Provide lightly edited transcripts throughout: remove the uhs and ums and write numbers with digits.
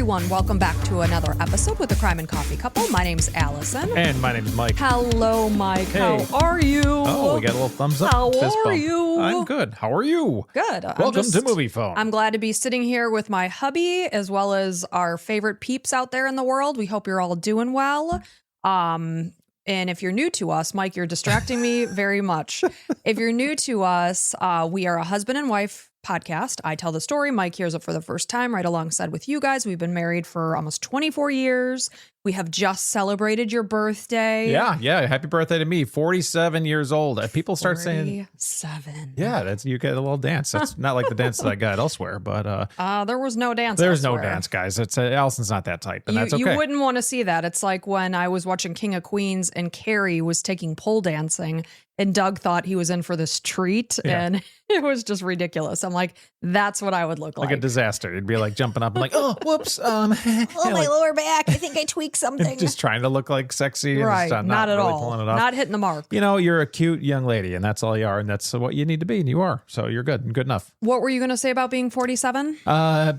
everyone. Welcome back to another episode with the Crime and Coffee Couple. My name's Allison. And my name's Mike. Hello, Mike. Hey. How are you? Oh, we got a little thumbs up. How fist are bump. you? I'm good. How are you? Good. Welcome to Movie Phone. I'm glad to be sitting here with my hubby as well as our favorite peeps out there in the world. We hope you're all doing well. And if you're new to us, Mike, you're distracting me very much. If you're new to us, we are a husband and wife podcast. I tell the story. Mike hears it for the first time right alongside with you guys. We've been married for almost 24 years. We have just celebrated your birthday. Yeah. Happy birthday to me. 47 years old. People start saying 47. Yeah, you get a little dance. That's not like the dance that I got elsewhere, but there was no dance. There's elsewhere. no dance, guys. It's Allison's not that tight, but that's okay. You wouldn't want to see that. It's like when I was watching King of Queens and Carrie was taking pole dancing and Doug thought he was in for this treat and it was just ridiculous. I'm like, that's what I would look like. Like a disaster. It'd be like jumping up and like, oh, whoops. My lower back. I think I tweaked something. Just trying to look like sexy. Right. And not at really all. pulling it off. Not hitting the mark. You know, you're a cute young lady and that's all you are. And that's what you need to be. And you are. So you're good and good enough. What were you going to say about being 47?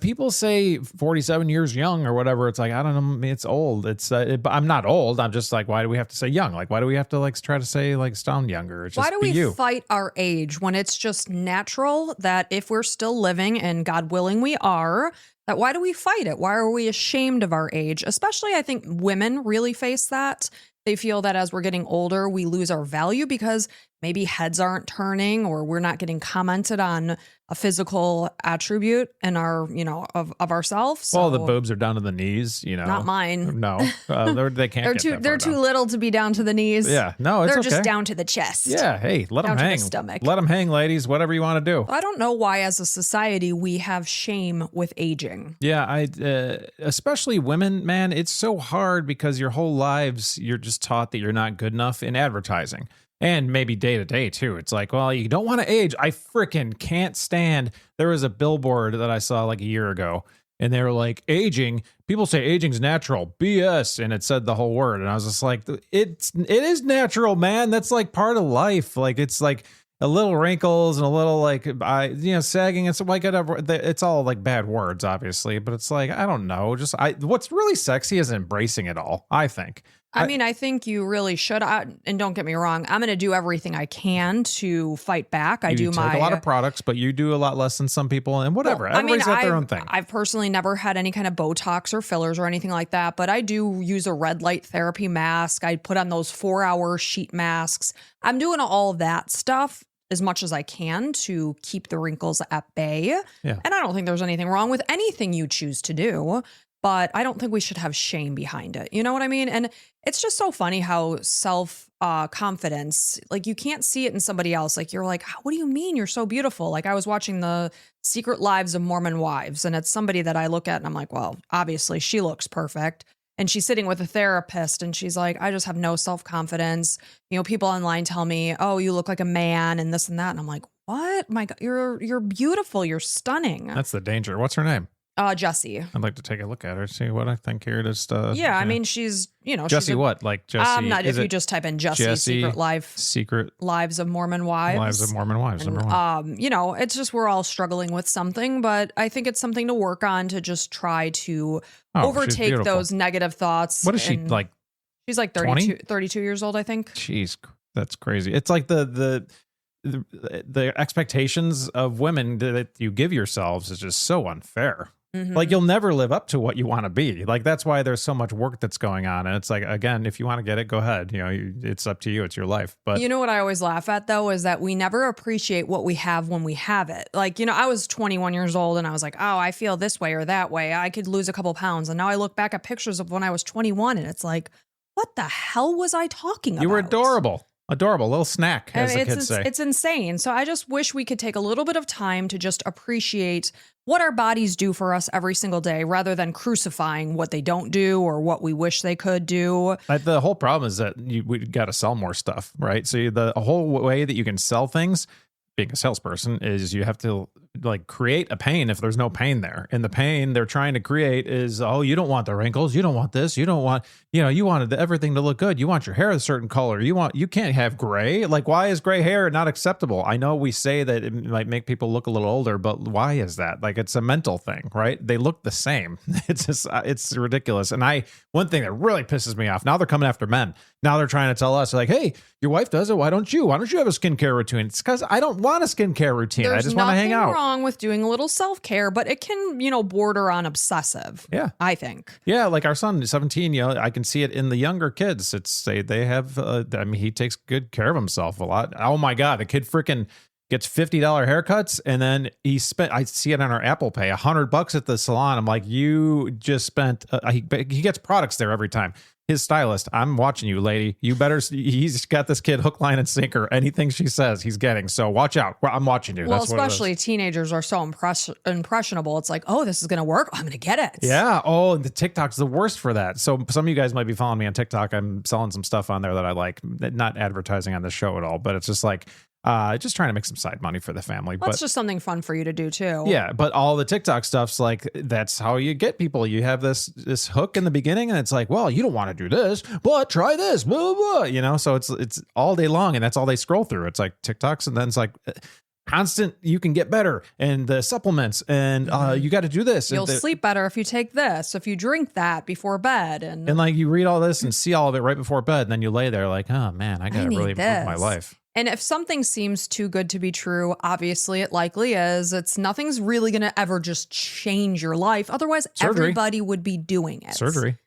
People say 47 years young or whatever. It's like, I don't know. It's old. I'm not old. I'm just like, why do we have to say young? Like, why do we have to like try to say like sound younger? It's just why do we fight our age when it's just natural that if we're still living and God willing we are, that why do we fight it? Why are we ashamed of our age? Especially I think women really face that. They feel that as we're getting older, we lose our value because maybe heads aren't turning or we're not getting commented on a physical attribute in our, of ourselves. Well, the boobs are down to the knees, Not mine. No, they can't. They're too little to be down to the knees. Yeah, no, it's they're okay. just down to the chest. Yeah, hey, let them hang. To the stomach. Let them hang, ladies. Whatever you want to do. I don't know why, as a society, we have shame with aging. Yeah, especially women, man. It's so hard because your whole lives you're just taught that you're not good enough in advertising. And maybe day to day, too. It's like, well, you don't want to age. I freaking can't stand. There was a billboard that I saw like a year ago, and they were like, aging. People say aging's natural. BS. And it said the whole word. And I was just like, it is natural, man. That's like part of life. Like, it's like a little wrinkles and a little like, sagging. It's like, it's all like bad words, obviously. But it's like, I don't know. What's really sexy is embracing it all, I think. I think you really should. And don't get me wrong, I'm going to do everything I can to fight back. You take a lot of products, but you do a lot less than some people and whatever. Well, Everybody's got their own thing. I've personally never had any kind of Botox or fillers or anything like that, but I do use a red light therapy mask. I put on those 4-hour sheet masks. I'm doing all that stuff as much as I can to keep the wrinkles at bay. Yeah. And I don't think there's anything wrong with anything you choose to do. But I don't think we should have shame behind it. You know what I mean? And it's just so funny how self-confidence, like you can't see it in somebody else. Like you're like, what do you mean you're so beautiful? Like I was watching the Secret Lives of Mormon Wives, and it's somebody that I look at and I'm like, well, obviously she looks perfect. And she's sitting with a therapist and she's like, I just have no self-confidence. People online tell me, oh, you look like a man and this and that. And I'm like, what? My God, you're beautiful. You're stunning. That's the danger. What's her name? Jessie. I'd like to take a look at her, see what I think here. Just I mean, she's Jessie. What like Jessie? If you just type in Jessie Secret Lives of Mormon Wives. Lives of Mormon Wives. And, number one. It's just we're all struggling with something, but I think it's something to work on to just try to overtake those negative thoughts. What is she like? She's like 32 years old, I think. Jeez, that's crazy. It's like the expectations of women that you give yourselves is just so unfair. Mm-hmm. Like you'll never live up to what you want to be. Like that's why there's so much work that's going on. And it's like, again, if you want to get it, go ahead. It's up to you. It's your life. But you know what I always laugh at though, is that we never appreciate what we have when we have it. Like, I was 21 years old and I was like, oh, I feel this way or that way. I could lose a couple pounds. And now I look back at pictures of when I was 21 and it's like, what the hell was I talking about? You were adorable. Adorable little snack, as the kids say. It's insane. So I just wish we could take a little bit of time to just appreciate what our bodies do for us every single day rather than crucifying what they don't do or what we wish they could do. The whole problem is that we got to sell more stuff, right? So the whole way that you can sell things, being a salesperson, is you have to like create a pain if there's no pain there. And the pain they're trying to create is, oh, you don't want the wrinkles, you don't want this, you don't want, you wanted everything to look good. You want your hair a certain color. You can't have gray. Like, why is gray hair not acceptable? I know we say that it might make people look a little older, but why is that? Like, it's a mental thing, right? They look the same. It's just, it's ridiculous. And one thing that really pisses me off, now they're coming after men. Now they're trying to tell us, like, hey, your wife does it. Why don't you? Why don't you have a skincare routine? It's because I don't want a skincare routine. I just want to hang out. There's nothing wrong with doing a little self-care, but it can, border on obsessive. Yeah. I think. Yeah. Like our son, 17, I can see it in the younger kids. They have, he takes good care of himself a lot. Oh my God. The kid freaking gets $50 haircuts. And then I see it on our Apple Pay, $100 at the salon. I'm like, you just spent, he gets products there every time. His stylist, I'm watching you, lady. You better, he's got this kid hook, line, and sinker. Anything she says, he's getting. So watch out. I'm watching you. Well, that's especially teenagers are so impressionable. It's like, oh, this is going to work. I'm going to get it. Yeah. Oh, and the TikTok's the worst for that. So some of you guys might be following me on TikTok. I'm selling some stuff on there that I like. Not advertising on the show at all, but it's just like, just trying to make some side money for the family. That's just something fun for you to do too. Yeah, but all the TikTok stuff's like, that's how you get people. You have this hook in the beginning, and it's like, well, you don't want to do this, but try this, blah, blah, blah. So it's all day long, and that's all they scroll through. It's like TikToks, and then it's like constant, you can get better, and the supplements, and you got to do this. You'll sleep better if you take this, if you drink that before bed. And like you read all this and see all of it right before bed, and then you lay there like, oh man, I got to really improve my life. And if something seems too good to be true, obviously it likely is. Nothing's really going to ever just change your life. Otherwise, everybody would be doing it. Surgery.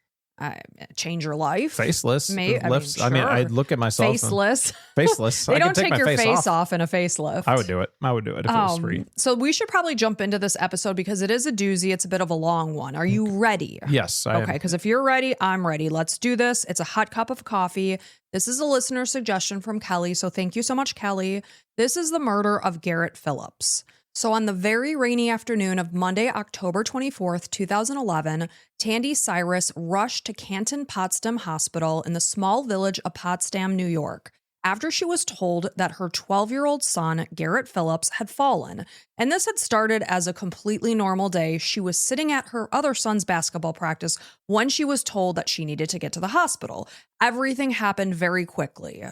Change your life. Faceless. Sure. I'd look at myself. Faceless. Faceless. They don't take your face off in a facelift. I would do it. If it was free. So we should probably jump into this episode because it is a doozy. It's a bit of a long one. Are you ready? Yes. Okay, because if you're ready, I'm ready. Let's do this. It's a hot cup of coffee. This is a listener suggestion from Kelly. So thank you so much, Kelly. This is the murder of Garrett Phillips. So on the very rainy afternoon of Monday, October 24th, 2011, Tandy Cyrus rushed to Canton Potsdam Hospital in the small village of Potsdam, New York, after she was told that her 12-year-old son, Garrett Phillips, had fallen. And this had started as a completely normal day. She was sitting at her other son's basketball practice when she was told that she needed to get to the hospital. Everything happened very quickly.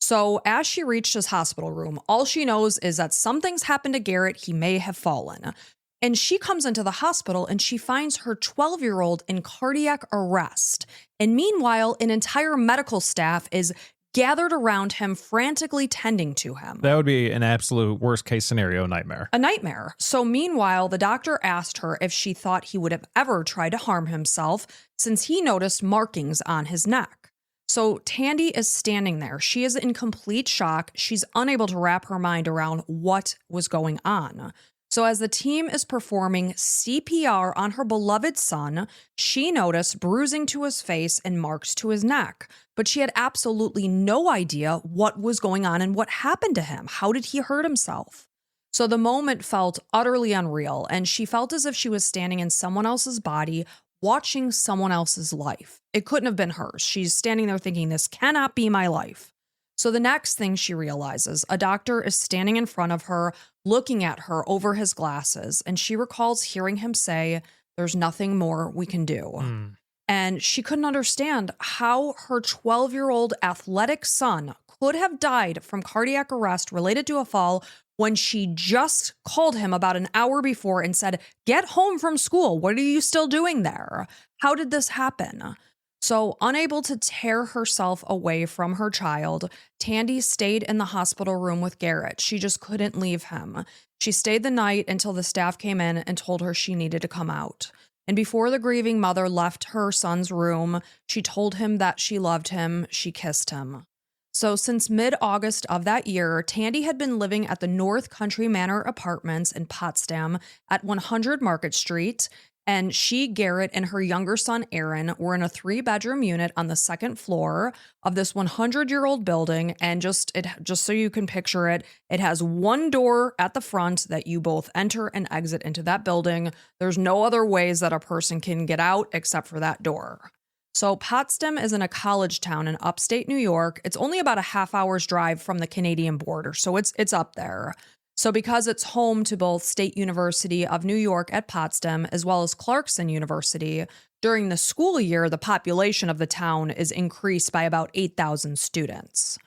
So as she reached his hospital room, all she knows is that something's happened to Garrett. He may have fallen. And she comes into the hospital and she finds her 12-year-old in cardiac arrest. And meanwhile, an entire medical staff is gathered around him, frantically tending to him. That would be an absolute worst case scenario nightmare. A nightmare. So meanwhile, the doctor asked her if she thought he would have ever tried to harm himself since he noticed markings on his neck. So Tandy is standing there. She is in complete shock. She's unable to wrap her mind around what was going on. So as the team is performing CPR on her beloved son, she noticed bruising to his face and marks to his neck. But she had absolutely no idea what was going on and what happened to him. How did he hurt himself? So the moment felt utterly unreal, and she felt as if she was standing in someone else's body, watching someone else's life. It couldn't have been hers. She's standing there thinking, this cannot be my life. So the next thing she realizes, a doctor is standing in front of her, looking at her over his glasses, and she recalls hearing him say, there's nothing more we can do. And she couldn't understand how her 12-year-old athletic son could have died from cardiac arrest related to a fall when she just called him about an hour before and said, get home from school. What are you still doing there? How did this happen? So unable to tear herself away from her child, Tandy stayed in the hospital room with Garrett. She just couldn't leave him. She stayed the night until the staff came in and told her she needed to come out. And before the grieving mother left her son's room, she told him that she loved him. She kissed him. So since mid-August of that year, Tandy had been living at the North Country Manor Apartments in Potsdam at 100 Market Street, and she, Garrett, and her younger son, Aaron, were in a 3-bedroom unit on the second floor of this 100-year-old building. And just so you can picture it, it has one door at the front that you both enter and exit into that building. There's no other ways that a person can get out except for that door. So Potsdam is in a college town in upstate New York. It's only about a half hour's drive from the Canadian border, so it's up there. So, because it's home to both State University of New York at Potsdam as well as Clarkson University, during the school year, the population of the town is increased by about 8,000 students.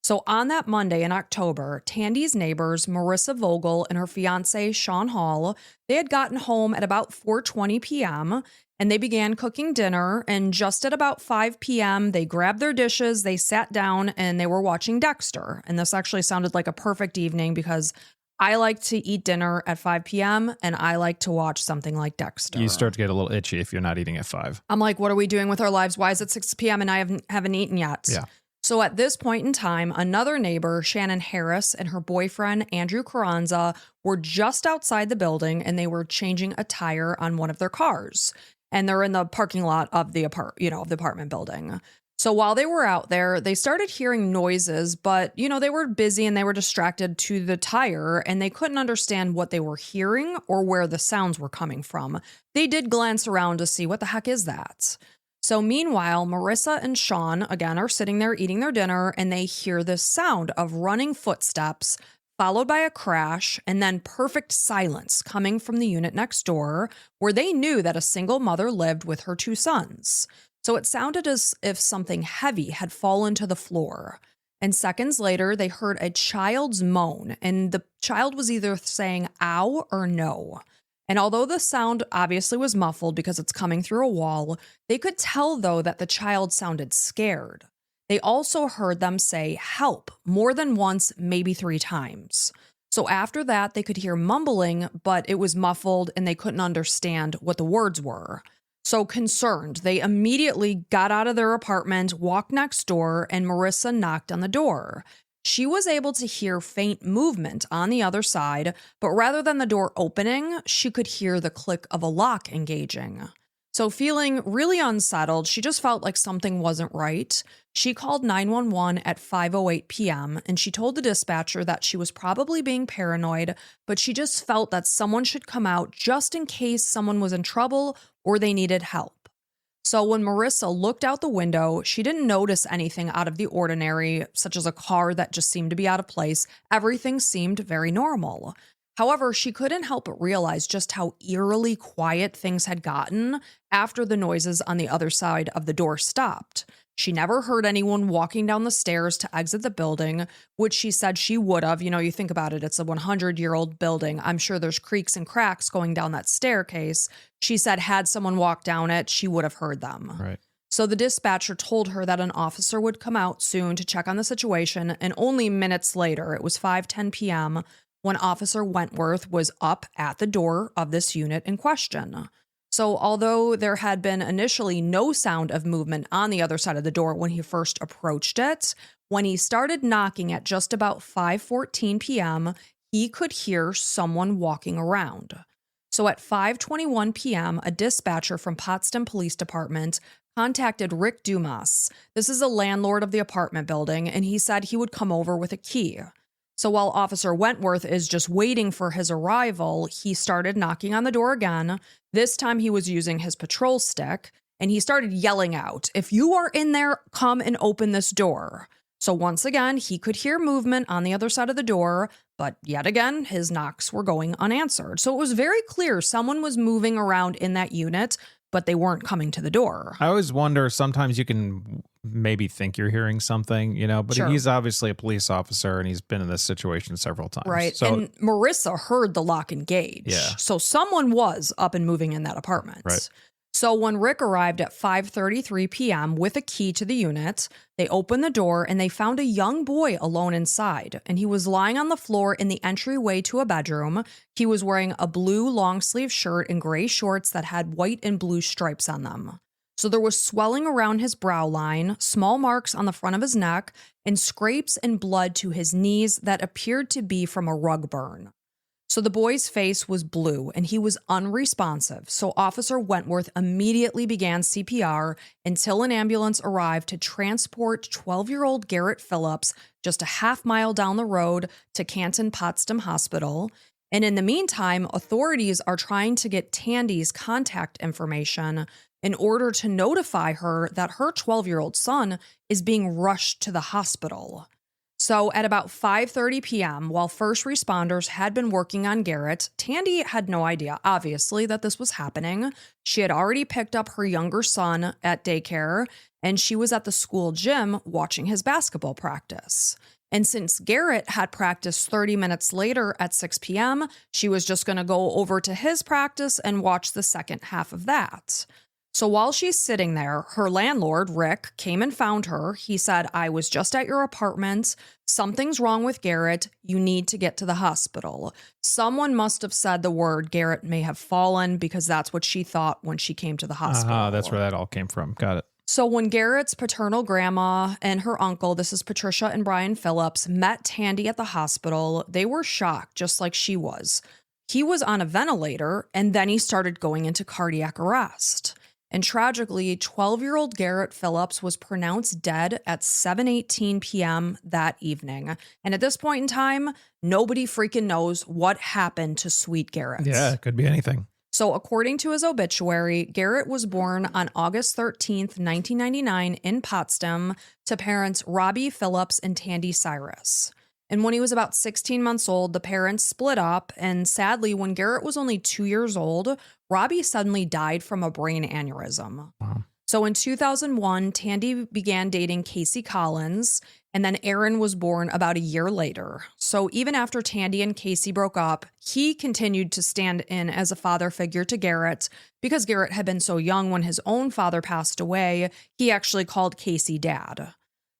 So, on that Monday in October, Tandy's neighbors, Marissa Vogel and her fiance, Sean Hall, they had gotten home at about 4:20 p.m. and they began cooking dinner. And just at about 5 p.m., they grabbed their dishes, they sat down, and they were watching Dexter. And this actually sounded like a perfect evening because I like to eat dinner at 5 p.m. and I like to watch something like Dexter. You start to get a little itchy if you're not eating at 5. I'm like, what are we doing with our lives? Why is it 6 p.m. and I haven't eaten yet? Yeah. So at this point in time, another neighbor, Shannon Harris, and her boyfriend, Andrew Carranza, were just outside the building and they were changing a tire on one of their cars. And they're in the parking lot of the apartment building. So while they were out there, they started hearing noises, but, they were busy and they were distracted to the tire and they couldn't understand what they were hearing or where the sounds were coming from. They did glance around to see what the heck is that. So meanwhile, Marissa and Sean, again, are sitting there eating their dinner and they hear this sound of running footsteps followed by a crash and then perfect silence coming from the unit next door where they knew that a single mother lived with her 2 sons. So it sounded as if something heavy had fallen to the floor. And seconds later, they heard a child's moan, and the child was either saying ow or no. And although the sound obviously was muffled because it's coming through a wall, they could tell, though, that the child sounded scared. They also heard them say help more than once, maybe 3 times. So after that, they could hear mumbling, but it was muffled and they couldn't understand what the words were. So concerned, they immediately got out of their apartment, walked next door, and Marissa knocked on the door. She was able to hear faint movement on the other side, but rather than the door opening, she could hear the click of a lock engaging. So feeling really unsettled, she just felt like something wasn't right. She called 911 at 5:08 p.m. and she told the dispatcher that she was probably being paranoid, but she just felt that someone should come out just in case someone was in trouble or they needed help. So when Marissa looked out the window, she didn't notice anything out of the ordinary, such as a car that just seemed to be out of place. Everything seemed very normal. However, she couldn't help but realize just how eerily quiet things had gotten after the noises on the other side of the door stopped. She never heard anyone walking down the stairs to exit the building, which she said she would have. You think about it, it's a 100-year-old building. I'm sure there's creaks and cracks going down that staircase. She said had someone walked down it, she would have heard them. Right. So the dispatcher told her that an officer would come out soon to check on the situation, and only minutes later, it was 5:10 p.m., when Officer Wentworth was up at the door of this unit in question. So although there had been initially no sound of movement on the other side of the door when he first approached it, when he started knocking at just about 5:14 p.m., he could hear someone walking around. So at 5:21 p.m., a dispatcher from Potsdam Police Department contacted Rick Dumas. This is a landlord of the apartment building, and he said he would come over with a key. So while Officer Wentworth is just waiting for his arrival, he started knocking on the door again. This time he was using his patrol stick, and he started yelling out, "If you are in there, come and open this door." So once again, he could hear movement on the other side of the door, but yet again, his knocks were going unanswered. So it was very clear someone was moving around in that unit, but they weren't coming to the door. I always wonder, sometimes you can maybe think you're hearing something, but Sure. He's obviously a police officer and he's been in this situation several times. Right. So, And Marissa heard the lock engage. Yeah. So someone was up and moving in that apartment. Right. So when Rick arrived at 5:33 p.m. with a key to the unit, they opened the door and they found a young boy alone inside. And he was lying on the floor in the entryway to a bedroom. He was wearing a blue long sleeve shirt and gray shorts that had white and blue stripes on them. So there was swelling around his brow line, small marks on the front of his neck, and scrapes and blood to his knees that appeared to be from a rug burn. So the boy's face was blue and he was unresponsive. So Officer Wentworth immediately began CPR until an ambulance arrived to transport 12-year-old Garrett Phillips just a half mile down the road to Canton Potsdam Hospital. And in the meantime, authorities are trying to get Tandy's contact information in order to notify her that her 12-year-old son is being rushed to the hospital. So at about 5:30 p.m., while first responders had been working on Garrett, Tandy had no idea, obviously, that this was happening. She had already picked up her younger son at daycare, and she was at the school gym watching his basketball practice. And since Garrett had practice 30 minutes later at 6 p.m., she was just going to go over to his practice and watch the second half of that. So while she's sitting there, her landlord, Rick, came and found her. He said, "I was just at your apartment. Something's wrong with Garrett. You need to get to the hospital." Someone must have said the word Garrett may have fallen, because that's what she thought when she came to the hospital. That's where that all came from. Got it. So when Garrett's paternal grandma and her uncle, this is Patricia and Brian Phillips, met Tandy at the hospital, they were shocked, just like she was. He was on a ventilator, and then he started going into cardiac arrest. And tragically, 12-year-old Garrett Phillips was pronounced dead at 7:18 p.m. that evening. And at this point in time, nobody freaking knows what happened to sweet Garrett. Yeah, it could be anything. So according to his obituary, Garrett was born on August 13th, 1999 in Potsdam to parents Robbie Phillips and Tandy Cyrus. And when he was about 16 months old, the parents split up, and sadly, when Garrett was only 2 years old, Robbie suddenly died from a brain aneurysm. Wow. So in 2001, Tandy began dating Casey Collins, and then Aaron was born about a year later. So even after Tandy and Casey broke up, he continued to stand in as a father figure to Garrett. Because Garrett had been so young when his own father passed away, he actually called Casey dad.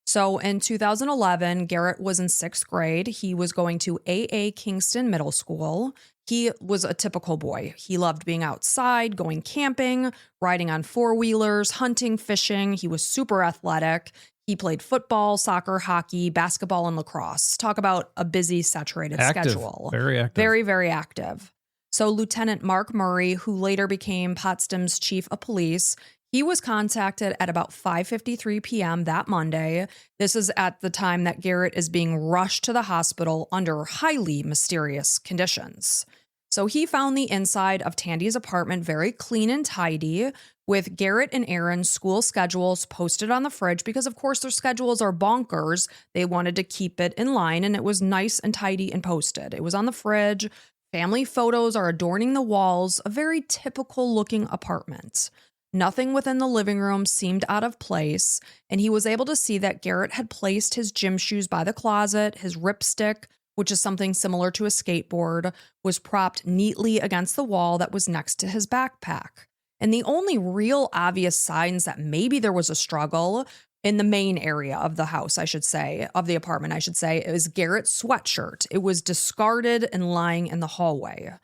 So in 2011, Garrett was in 6th grade. He was going to AA Kingston Middle School. He was a typical boy. He loved being outside, going camping, riding on four-wheelers, hunting, fishing. He was super athletic. He played football, soccer, hockey, basketball, and lacrosse. Talk about a busy, saturated schedule. Very active. Very, very active. So Lieutenant Mark Murray, who later became Potsdam's chief of police, he was contacted at about 5:53 p.m. that Monday. This is at the time that Garrett is being rushed to the hospital under highly mysterious conditions. So he found the inside of Tandy's apartment very clean and tidy, with Garrett and Aaron's school schedules posted on the fridge because, of course, their schedules are bonkers. They wanted to keep it in line, and it was nice and tidy and posted. It was on the fridge. Family photos are adorning the walls. A very typical looking apartment. Nothing within the living room seemed out of place, and he was able to see that Garrett had placed his gym shoes by the closet. His ripstick, which is something similar to a skateboard, was propped neatly against the wall that was next to his backpack. And the only real obvious signs that maybe there was a struggle in the main area of the house, of the apartment, is Garrett's sweatshirt. It was discarded and lying in the hallway.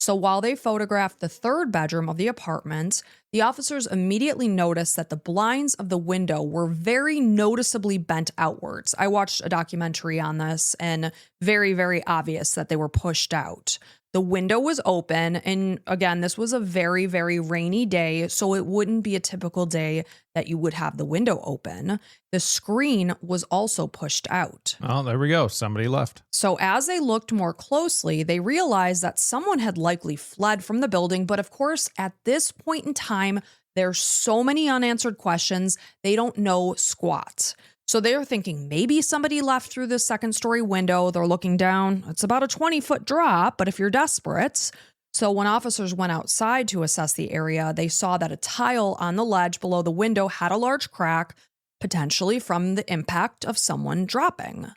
So while they photographed the third bedroom of the apartment, the officers immediately noticed that the blinds of the window were very noticeably bent outwards. I watched a documentary on this, and very, very obvious that they were pushed out. The window was open, and again, this was a very, very rainy day, so it wouldn't be a typical day that you would have the window open. The screen was also pushed out. Oh, there we go. Somebody left. So as they looked more closely, they realized that someone had likely fled from the building, but of course, at this point in time, there's so many unanswered questions, they don't know squat. So they're thinking maybe somebody left through the second-story window. They're looking down. It's about a 20-foot drop, but if you're desperate. So when officers went outside to assess the area, they saw that a tile on the ledge below the window had a large crack, potentially from the impact of someone dropping.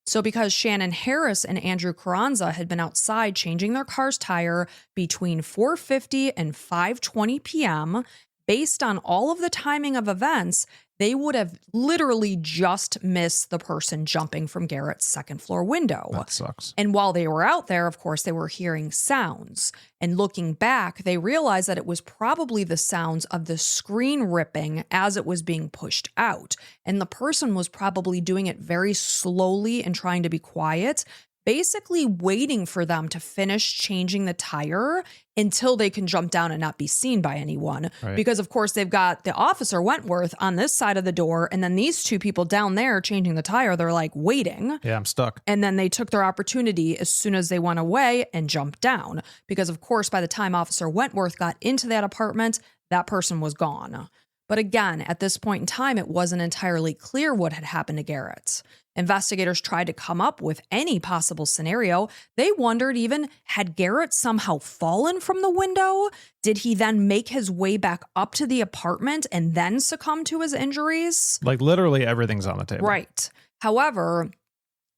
So because Shannon Harris and Andrew Carranza had been outside changing their car's tire between 4:50 and 5:20 p.m., based on all of the timing of events, they would have literally just missed the person jumping from Garrett's second floor window. That sucks. And while they were out there, of course, they were hearing sounds. And looking back, they realized that it was probably the sounds of the screen ripping as it was being pushed out. And the person was probably doing it very slowly and trying to be quiet, basically waiting for them to finish changing the tire until they can jump down and not be seen by anyone. Right. Because, of course, they've got the officer Wentworth on this side of the door, and then these two people down there changing the tire. They're like waiting. Yeah, I'm stuck. And then they took their opportunity as soon as they went away and jumped down. Because, of course, by the time Officer Wentworth got into that apartment, that person was gone. But again, at this point in time, it wasn't entirely clear what had happened to Garrett. Investigators tried to come up with any possible scenario. They wondered even, had Garrett somehow fallen from the window? Did he then make his way back up to the apartment and then succumb to his injuries? Like literally everything's on the table. Right. However,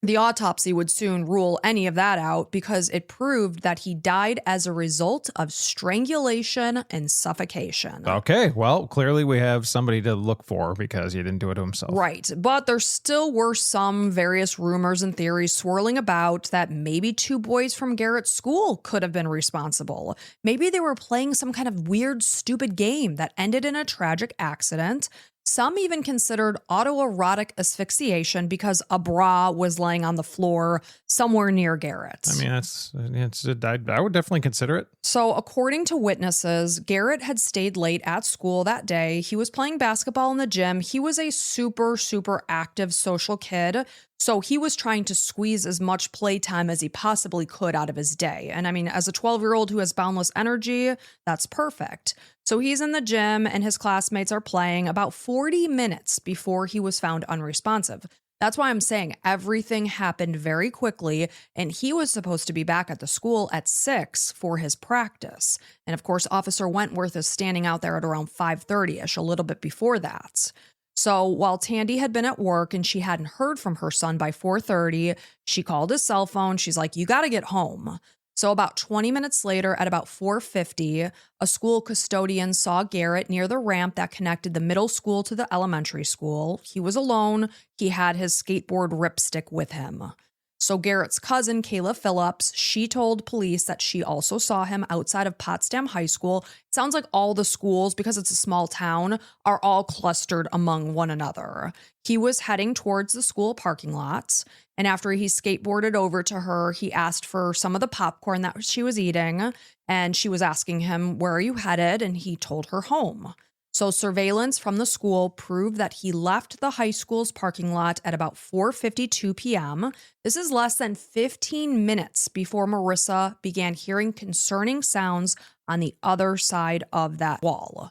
the autopsy would soon rule any of that out because it proved that he died as a result of strangulation and suffocation. Okay, well, clearly we have somebody to look for because he didn't do it to himself. Right, but there still were some various rumors and theories swirling about that maybe two boys from Garrett's school could have been responsible. Maybe they were playing some kind of weird, stupid game that ended in a tragic accident. Some even considered autoerotic asphyxiation because a bra was laying on the floor somewhere near Garrett. I mean, I would definitely consider it. So, according to witnesses, Garrett had stayed late at school that day. He was playing basketball in the gym. He was a super, super active social kid. So he was trying to squeeze as much playtime as he possibly could out of his day. And I mean, as a 12-year-old who has boundless energy, that's perfect. So he's in the gym and his classmates are playing about 40 minutes before he was found unresponsive. That's why I'm saying everything happened very quickly, and he was supposed to be back at the school at 6 for his practice. And of course, Officer Wentworth is standing out there at around 5:30ish, a little bit before that. So while Tandy had been at work and she hadn't heard from her son by 4:30, she called his cell phone. She's like, "You got to get home." So about 20 minutes later, at about 4:50, a school custodian saw Garrett near the ramp that connected the middle school to the elementary school. He was alone. He had his skateboard ripstick with him. So Garrett's cousin, Kayla Phillips, she told police that she also saw him outside of Potsdam High School. It sounds like all the schools, because it's a small town, are all clustered among one another. He was heading towards the school parking lot, and after he skateboarded over to her, he asked for some of the popcorn that she was eating, and she was asking him, "Where are you headed?" And he told her home. So surveillance from the school proved that he left the high school's parking lot at about 4:52 p.m. This is less than 15 minutes before Marissa began hearing concerning sounds on the other side of that wall.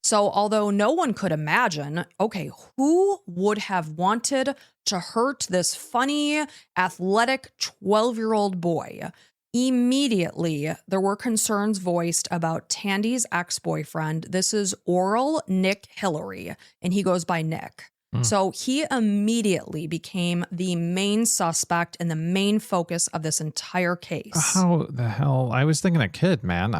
So although no one could imagine, okay, who would have wanted to hurt this funny, athletic 12-year-old boy? Immediately, there were concerns voiced about Tandy's ex-boyfriend. This is Oral Nick Hillary, and he goes by Nick. So he immediately became the main suspect and the main focus of this entire case. How the hell? I was thinking a kid, man.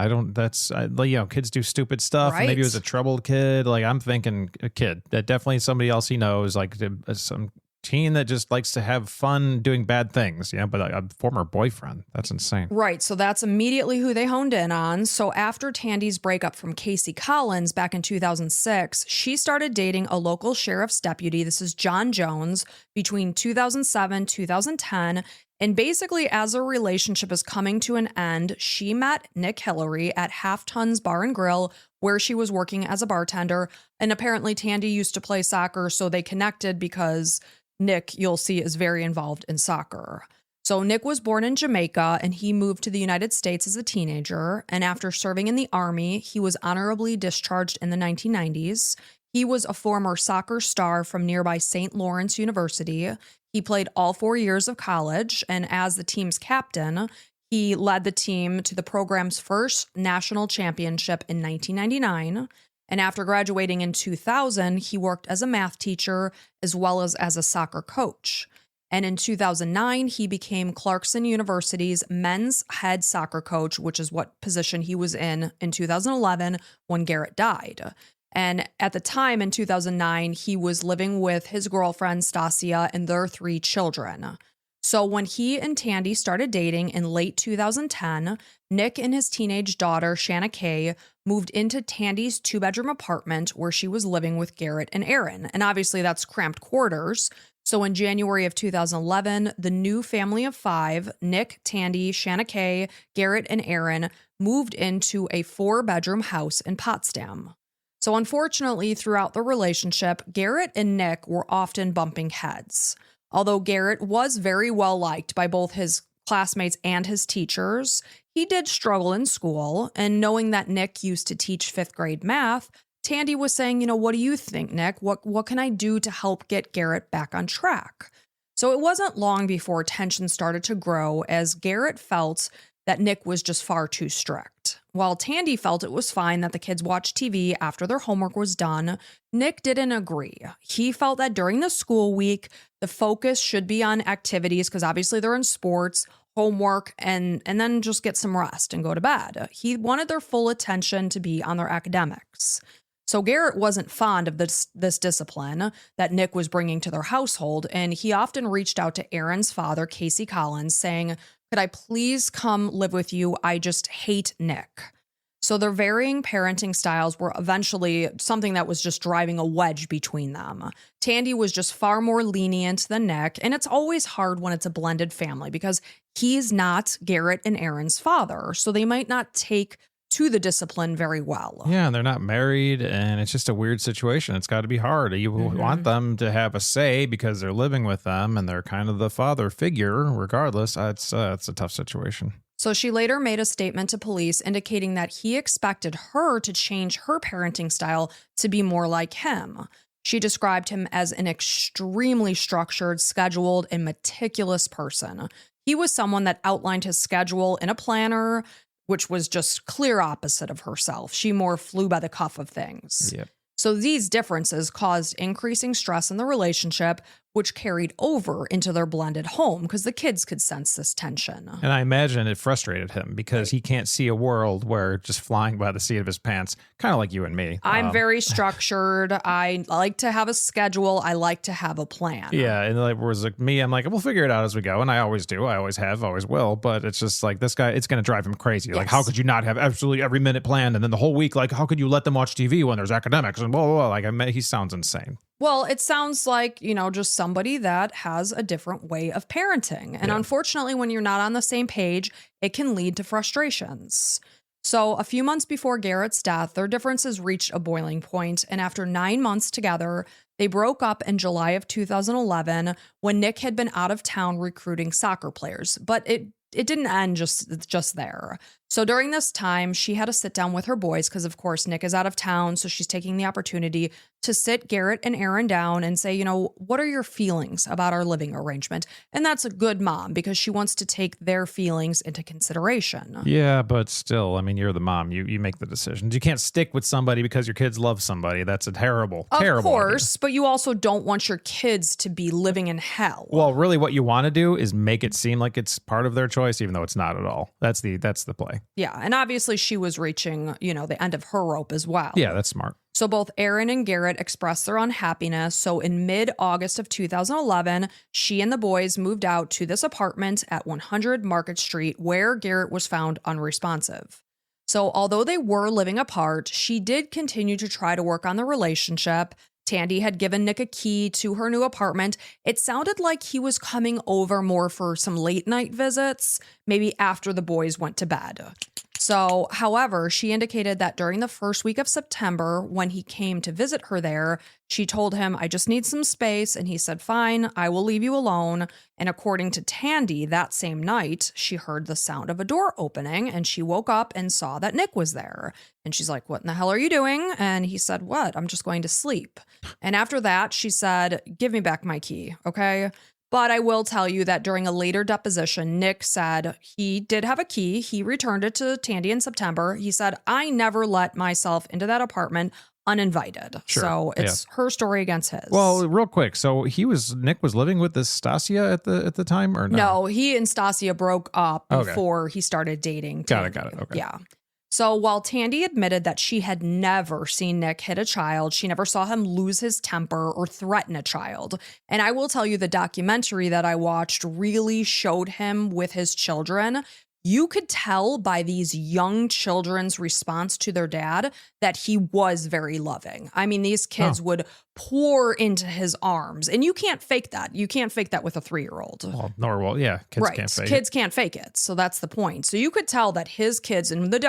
Kids do stupid stuff. Right. Maybe it was a troubled kid. Like, I'm thinking a kid. That definitely somebody else he knows, like some teen that just likes to have fun doing bad things, but a former boyfriend. That's insane. Right. So that's immediately who they honed in on. So after Tandy's breakup from Casey Collins back in 2006, she started dating a local sheriff's deputy. This is John Jones between 2007, 2010. And basically, as a relationship is coming to an end, she met Nick Hillary at Half Tons Bar and Grill, where she was working as a bartender. And apparently Tandy used to play soccer, so they connected because Nick, you'll see, is very involved in soccer. So Nick was born in Jamaica and he moved to the United States as a teenager. And after serving in the Army, he was honorably discharged in the 1990s. He was a former soccer star from nearby St. Lawrence University. He played all 4 years of college, and as the team's captain, he led the team to the program's first national championship in 1999. And after graduating in 2000, he worked as a math teacher as well as a soccer coach. And in 2009, he became Clarkson University's men's head soccer coach, which is what position he was in 2011 when Garrett died. And at the time in 2009, he was living with his girlfriend, Stasia, and their 3 children. So when he and Tandy started dating in late 2010, Nick and his teenage daughter, Shanna Kay, moved into Tandy's 2-bedroom apartment where she was living with Garrett and Aaron. And obviously that's cramped quarters. So in January of 2011, the new family of 5, Nick, Tandy, Shanna Kay, Garrett, and Aaron, moved into a 4-bedroom house in Potsdam. So unfortunately, throughout the relationship, Garrett and Nick were often bumping heads. Although Garrett was very well liked by both his classmates and his teachers, he did struggle in school, and knowing that Nick used to teach 5th grade math, Tandy was saying, what do you think, Nick? What can I do to help get Garrett back on track? So it wasn't long before tension started to grow as Garrett felt that Nick was just far too strict. While Tandy felt it was fine that the kids watched TV after their homework was done, Nick didn't agree. He felt that during the school week, the focus should be on activities because obviously they're in sports, homework, and then just get some rest and go to bed. He wanted their full attention to be on their academics. So Garrett wasn't fond of this discipline that Nick was bringing to their household, and he often reached out to Aaron's father, Casey Collins, saying, "Could I please come live with you? I just hate Nick." So their varying parenting styles were eventually something that was just driving a wedge between them. Tandy was just far more lenient than Nick, and it's always hard when it's a blended family because he's not Garrett and Aaron's father, so they might not take to the discipline very well. Yeah, and they're not married, and it's just a weird situation. It's got to be hard. You want them to have a say because they're living with them, and they're kind of the father figure. Regardless, it's a tough situation. So she later made a statement to police indicating that he expected her to change her parenting style to be more like him. She described him as an extremely structured, scheduled, and meticulous person. He was someone that outlined his schedule in a planner, which was just clear opposite of herself. She more flew by the cuff of things. Yep. So these differences caused increasing stress in the relationship, which carried over into their blended home because the kids could sense this tension. And I imagine it frustrated him because he can't see a world where just flying by the seat of his pants, kind of like you and me. I'm very structured. I like to have a schedule. I like to have a plan. Yeah, and like whereas like me, I'm like, we'll figure it out as we go, and I always do. I always have, always will. But it's just like this guy, it's going to drive him crazy. Like, how could you not have absolutely every minute planned, and then the whole week, like, how could you let them watch TV when there's academics and blah blah blah? Like, he sounds insane. Well, it sounds like, just somebody that has a different way of parenting. And unfortunately, when you're not on the same page, it can lead to frustrations. So a few months before Garrett's death, their differences reached a boiling point, and after 9 months together, they broke up in July of 2011 when Nick had been out of town recruiting soccer players. But it didn't end just there. So during this time, she had to sit down with her boys because, of course, Nick is out of town. So she's taking the opportunity to sit Garrett and Aaron down and say, what are your feelings about our living arrangement? And that's a good mom because she wants to take their feelings into consideration. Yeah, but still, I mean, you're the mom. You make the decisions. You can't stick with somebody because your kids love somebody. That's a terrible Of course, idea. but you also don't want your kids to be living in hell. Well, really what you want to do is make it seem like it's part of their choice, even though it's not at all. That's the play. Yeah, and obviously she was reaching, the end of her rope as well. Yeah, that's smart. So both Aaron and Garrett expressed their unhappiness. So in mid-August of 2011, she and the boys moved out to this apartment at 100 Market Street where Garrett was found unresponsive. So although they were living apart, she did continue to try to work on the relationship. Tandy had given Nick a key to her new apartment. It sounded like he was coming over more for some late night visits, maybe after the boys went to bed. So, however, she indicated that during the first week of September, when he came to visit her there, she told him, "I just need some space." And he said, "Fine, I will leave you alone." And according to Tandy, that same night, she heard the sound of a door opening and she woke up and saw that Nick was there. And she's like, "What in the hell are you doing?" And he said, "What? I'm just going to sleep." And after that, she said, "Give me back my key, okay?" But I will tell you that during a later deposition, Nick said he did have a key. He returned it to Tandy in September. He said, "I never let myself into that apartment uninvited." Sure. So it's her story against his. Well, real quick. So Nick was living with this Stasia at the time, or no? No, he and Stasia broke up before he started dating Tandy. Got it. Okay. Yeah. So while Tandy admitted that she had never seen Nick hit a child, she never saw him lose his temper or threaten a child. And I will tell you, the documentary that I watched really showed him with his children. You could tell by these young children's response to their dad that he was very loving. I mean, these kids would pour into his arms, and you can't fake that. You can't fake that with a 3-year-old. Well, kids can't fake it. Kids can't fake it. So that's the point. So you could tell that his kids in the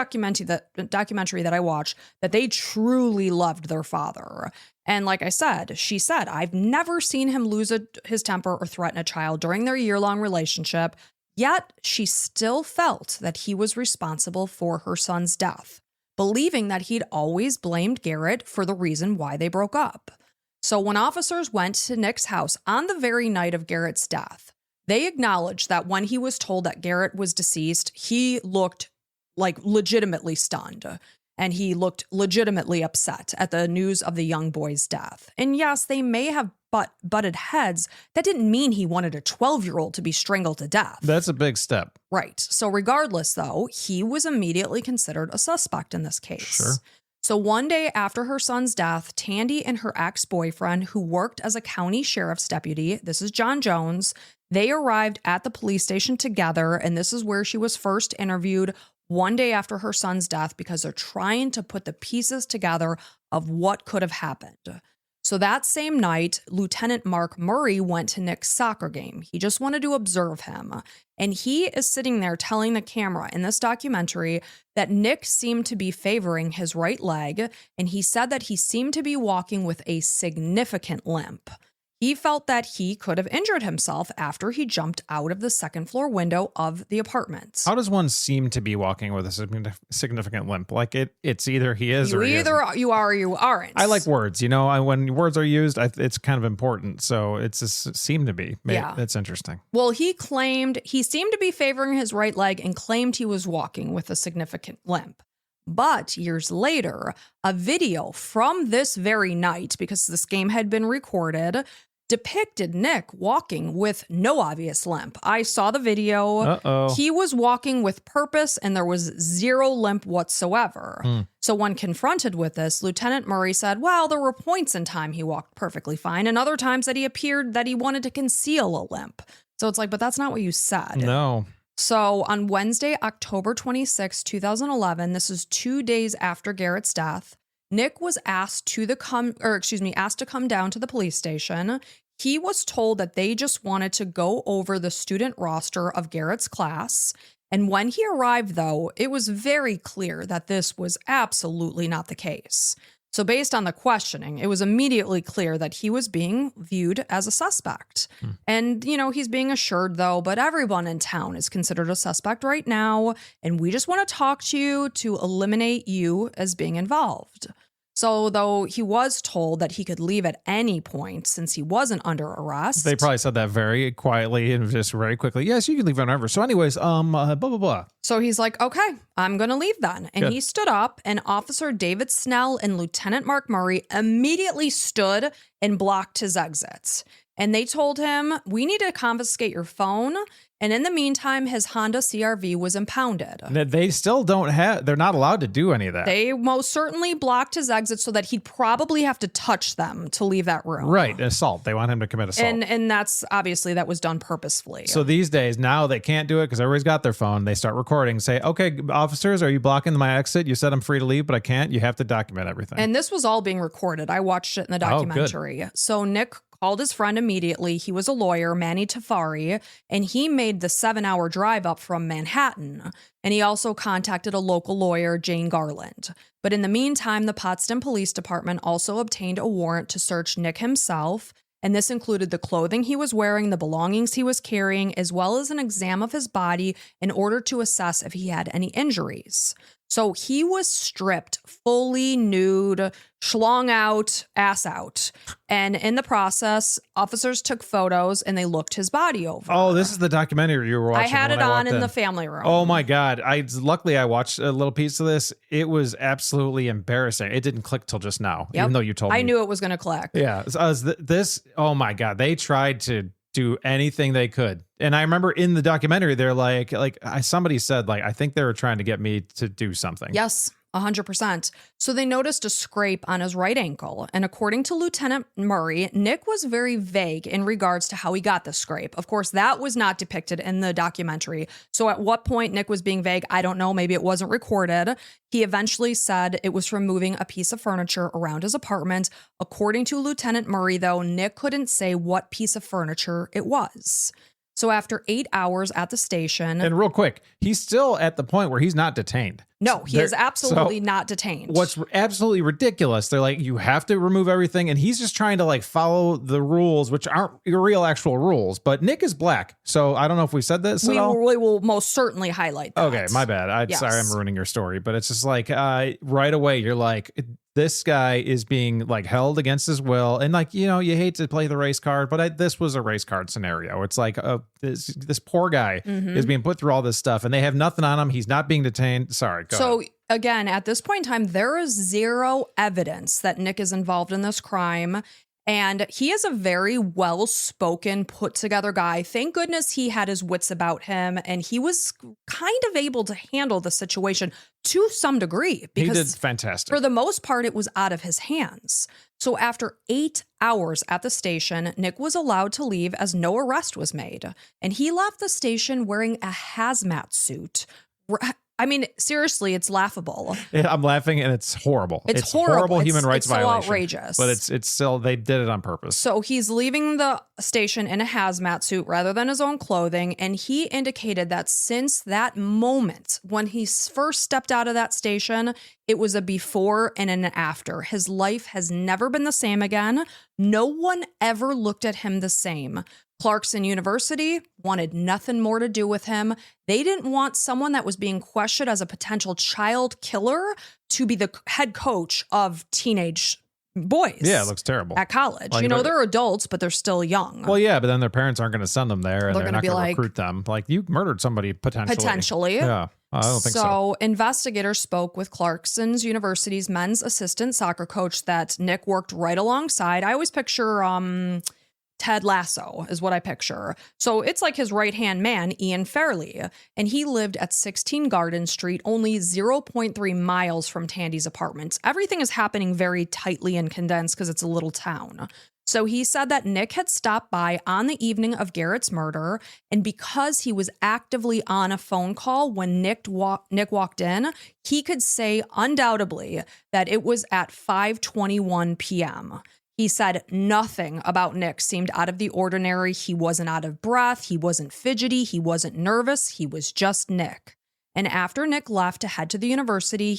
documentary that I watched, that they truly loved their father. And like I said, she said, "I've never seen him lose his temper or threaten a child during their year-long relationship." Yet she still felt that he was responsible for her son's death. believing that he'd always blamed Garrett for the reason why they broke up. So when officers went to Nick's house on the very night of Garrett's death, they acknowledged that when he was told that Garrett was deceased, he looked like legitimately stunned. And he looked legitimately upset at the news of the young boy's death. And yes, they may have butted heads. That didn't mean he wanted a 12-year-old to be strangled to death. That's a big step. Right. So regardless, though, he was immediately considered a suspect in this case. Sure. So one day after her son's death, Tandy and her ex-boyfriend, who worked as a county sheriff's deputy, this is John Jones, they arrived at the police station together, and this is where she was first interviewed one day after her son's death because they're trying to put the pieces together of what could have happened. So that same night, Lieutenant Mark Murray went to Nick's soccer game. He just wanted to observe him. And he is sitting there telling the camera in this documentary that Nick seemed to be favoring his right leg, and he said that he seemed to be walking with a significant limp. He felt that he could have injured himself after he jumped out of the second floor window of the apartment. How does one seem to be walking with a significant limp? Like it's either he is or he isn't. You are or you aren't. I like words, when words are used, it's kind of important. So it's just seemed to be. Yeah. That's interesting. Well, he claimed he seemed to be favoring his right leg and claimed he was walking with a significant limp. But years later, a video from this very night, because this game had been recorded, depicted Nick walking with no obvious limp. I saw the video. Uh-oh. He was walking with purpose and there was zero limp whatsoever. So when confronted with this, Lieutenant Murray said, well, there were points in time he walked perfectly fine and other times that he appeared that he wanted to conceal a limp. So it's like, but that's not what you said. No. So on Wednesday, October 26, 2011, this is 2 days after Garrett's death, Nick was asked to come down to the police station. He was told that they just wanted to go over the student roster of Garrett's class. And when he arrived, though, it was very clear that this was absolutely not the case. So based on the questioning, it was immediately clear that he was being viewed as a suspect. And, he's being assured, though, but everyone in town is considered a suspect right now. And we just want to talk to you to eliminate you as being involved. So though he was told that he could leave at any point since he wasn't under arrest. They probably said that very quietly and just very quickly. Yes, you can leave whenever. So anyways, blah, blah, blah. So he's like, okay, I'm going to leave then. And Good. He stood up and Officer David Snell and Lieutenant Mark Murray immediately stood and blocked his exits. And they told him, we need to confiscate your phone. And in the meantime, his Honda CRV was impounded. They still they're not allowed to do any of that. They most certainly blocked his exit so that he'd probably have to touch them to leave that room. Right, assault. They want him to commit assault. And that's obviously that was done purposefully. So these days, now they can't do it because everybody's got their phone. They start recording, say, okay, officers, are you blocking my exit? You said I'm free to leave, but I can't. You have to document everything. And this was all being recorded. I watched it in the documentary. So Nick called his friend immediately. He was a lawyer, Manny Tafari, and he made the 7-hour drive up from Manhattan. And he also contacted a local lawyer, Jane Garland. But in the meantime, the Potsdam Police Department also obtained a warrant to search Nick himself. And this included the clothing he was wearing, the belongings he was carrying, as well as an exam of his body in order to assess if he had any injuries. So he was stripped, fully nude, schlong out, ass out. And in the process, officers took photos and they looked his body over. Oh, this is the documentary you were watching. I had it on in the family room. Oh my God. Luckily I watched a little piece of this. It was absolutely embarrassing. It didn't click till just now, even though you told me. I knew it was going to click. Yeah. Oh my God. They tried to do anything they could. And I remember in the documentary, they're somebody said, I think they were trying to get me to do something. Yes, 100%. So they noticed a scrape on his right ankle. And according to Lieutenant Murray, Nick was very vague in regards to how he got the scrape. Of course, that was not depicted in the documentary. So at what point Nick was being vague, I don't know. Maybe it wasn't recorded. He eventually said it was from moving a piece of furniture around his apartment. According to Lieutenant Murray, though, Nick couldn't say what piece of furniture it was. So after 8 hours at the station. And real quick, he's still at the point where he's not detained. No, he is absolutely not detained. What's absolutely ridiculous, they're like, you have to remove everything. And he's just trying to like follow the rules, which aren't real actual rules. But Nick is black. So I don't know if we said this at all. We will most certainly highlight that. Okay, my bad. Sorry, I'm ruining your story. But it's just like right away, you're like, this guy is being like held against his will. And like, you hate to play the race card, but this was a race card scenario. It's like this poor guy is being put through all this stuff and they have nothing on him. He's not being detained. Sorry. Go ahead. Again, at this point in time, there is zero evidence that Nick is involved in this crime. And he is a very well-spoken, put-together guy. Thank goodness he had his wits about him, and he was kind of able to handle the situation to some degree. Because he did fantastic. For the most part, it was out of his hands. So after 8 hours at the station, Nick was allowed to leave as no arrest was made. And he left the station wearing a hazmat suit. I mean, seriously, it's laughable. I'm laughing and it's horrible. It's horrible. Human rights violation. It's so outrageous. But it's still, they did it on purpose. So he's leaving the station in a hazmat suit rather than his own clothing. And he indicated that since that moment, when he first stepped out of that station, it was a before and an after. His life has never been the same again. No one ever looked at him the same. Clarkson University wanted nothing more to do with him. They didn't want someone that was being questioned as a potential child killer to be the head coach of teenage boys. Yeah, it looks terrible. At college. Like, they're adults, but they're still young. Well, yeah, but then their parents aren't going to send them there and they're not going to recruit them. Like, you murdered somebody potentially. Yeah. I don't think so. So investigators spoke with Clarkson's University's men's assistant soccer coach that Nick worked right alongside. I always picture Ted Lasso is what I picture. So it's like his right-hand man, Ian Fairley, and he lived at 16 Garden Street, only 0.3 miles from Tandy's apartment. Everything is happening very tightly and condensed because it's a little town. So he said that Nick had stopped by on the evening of Garrett's murder, and because he was actively on a phone call when Nick walked in, he could say undoubtedly that it was at 5:21 p.m. He said nothing about Nick seemed out of the ordinary. He wasn't out of breath. He wasn't fidgety. He wasn't nervous. He was just Nick. And after Nick left to head to the university,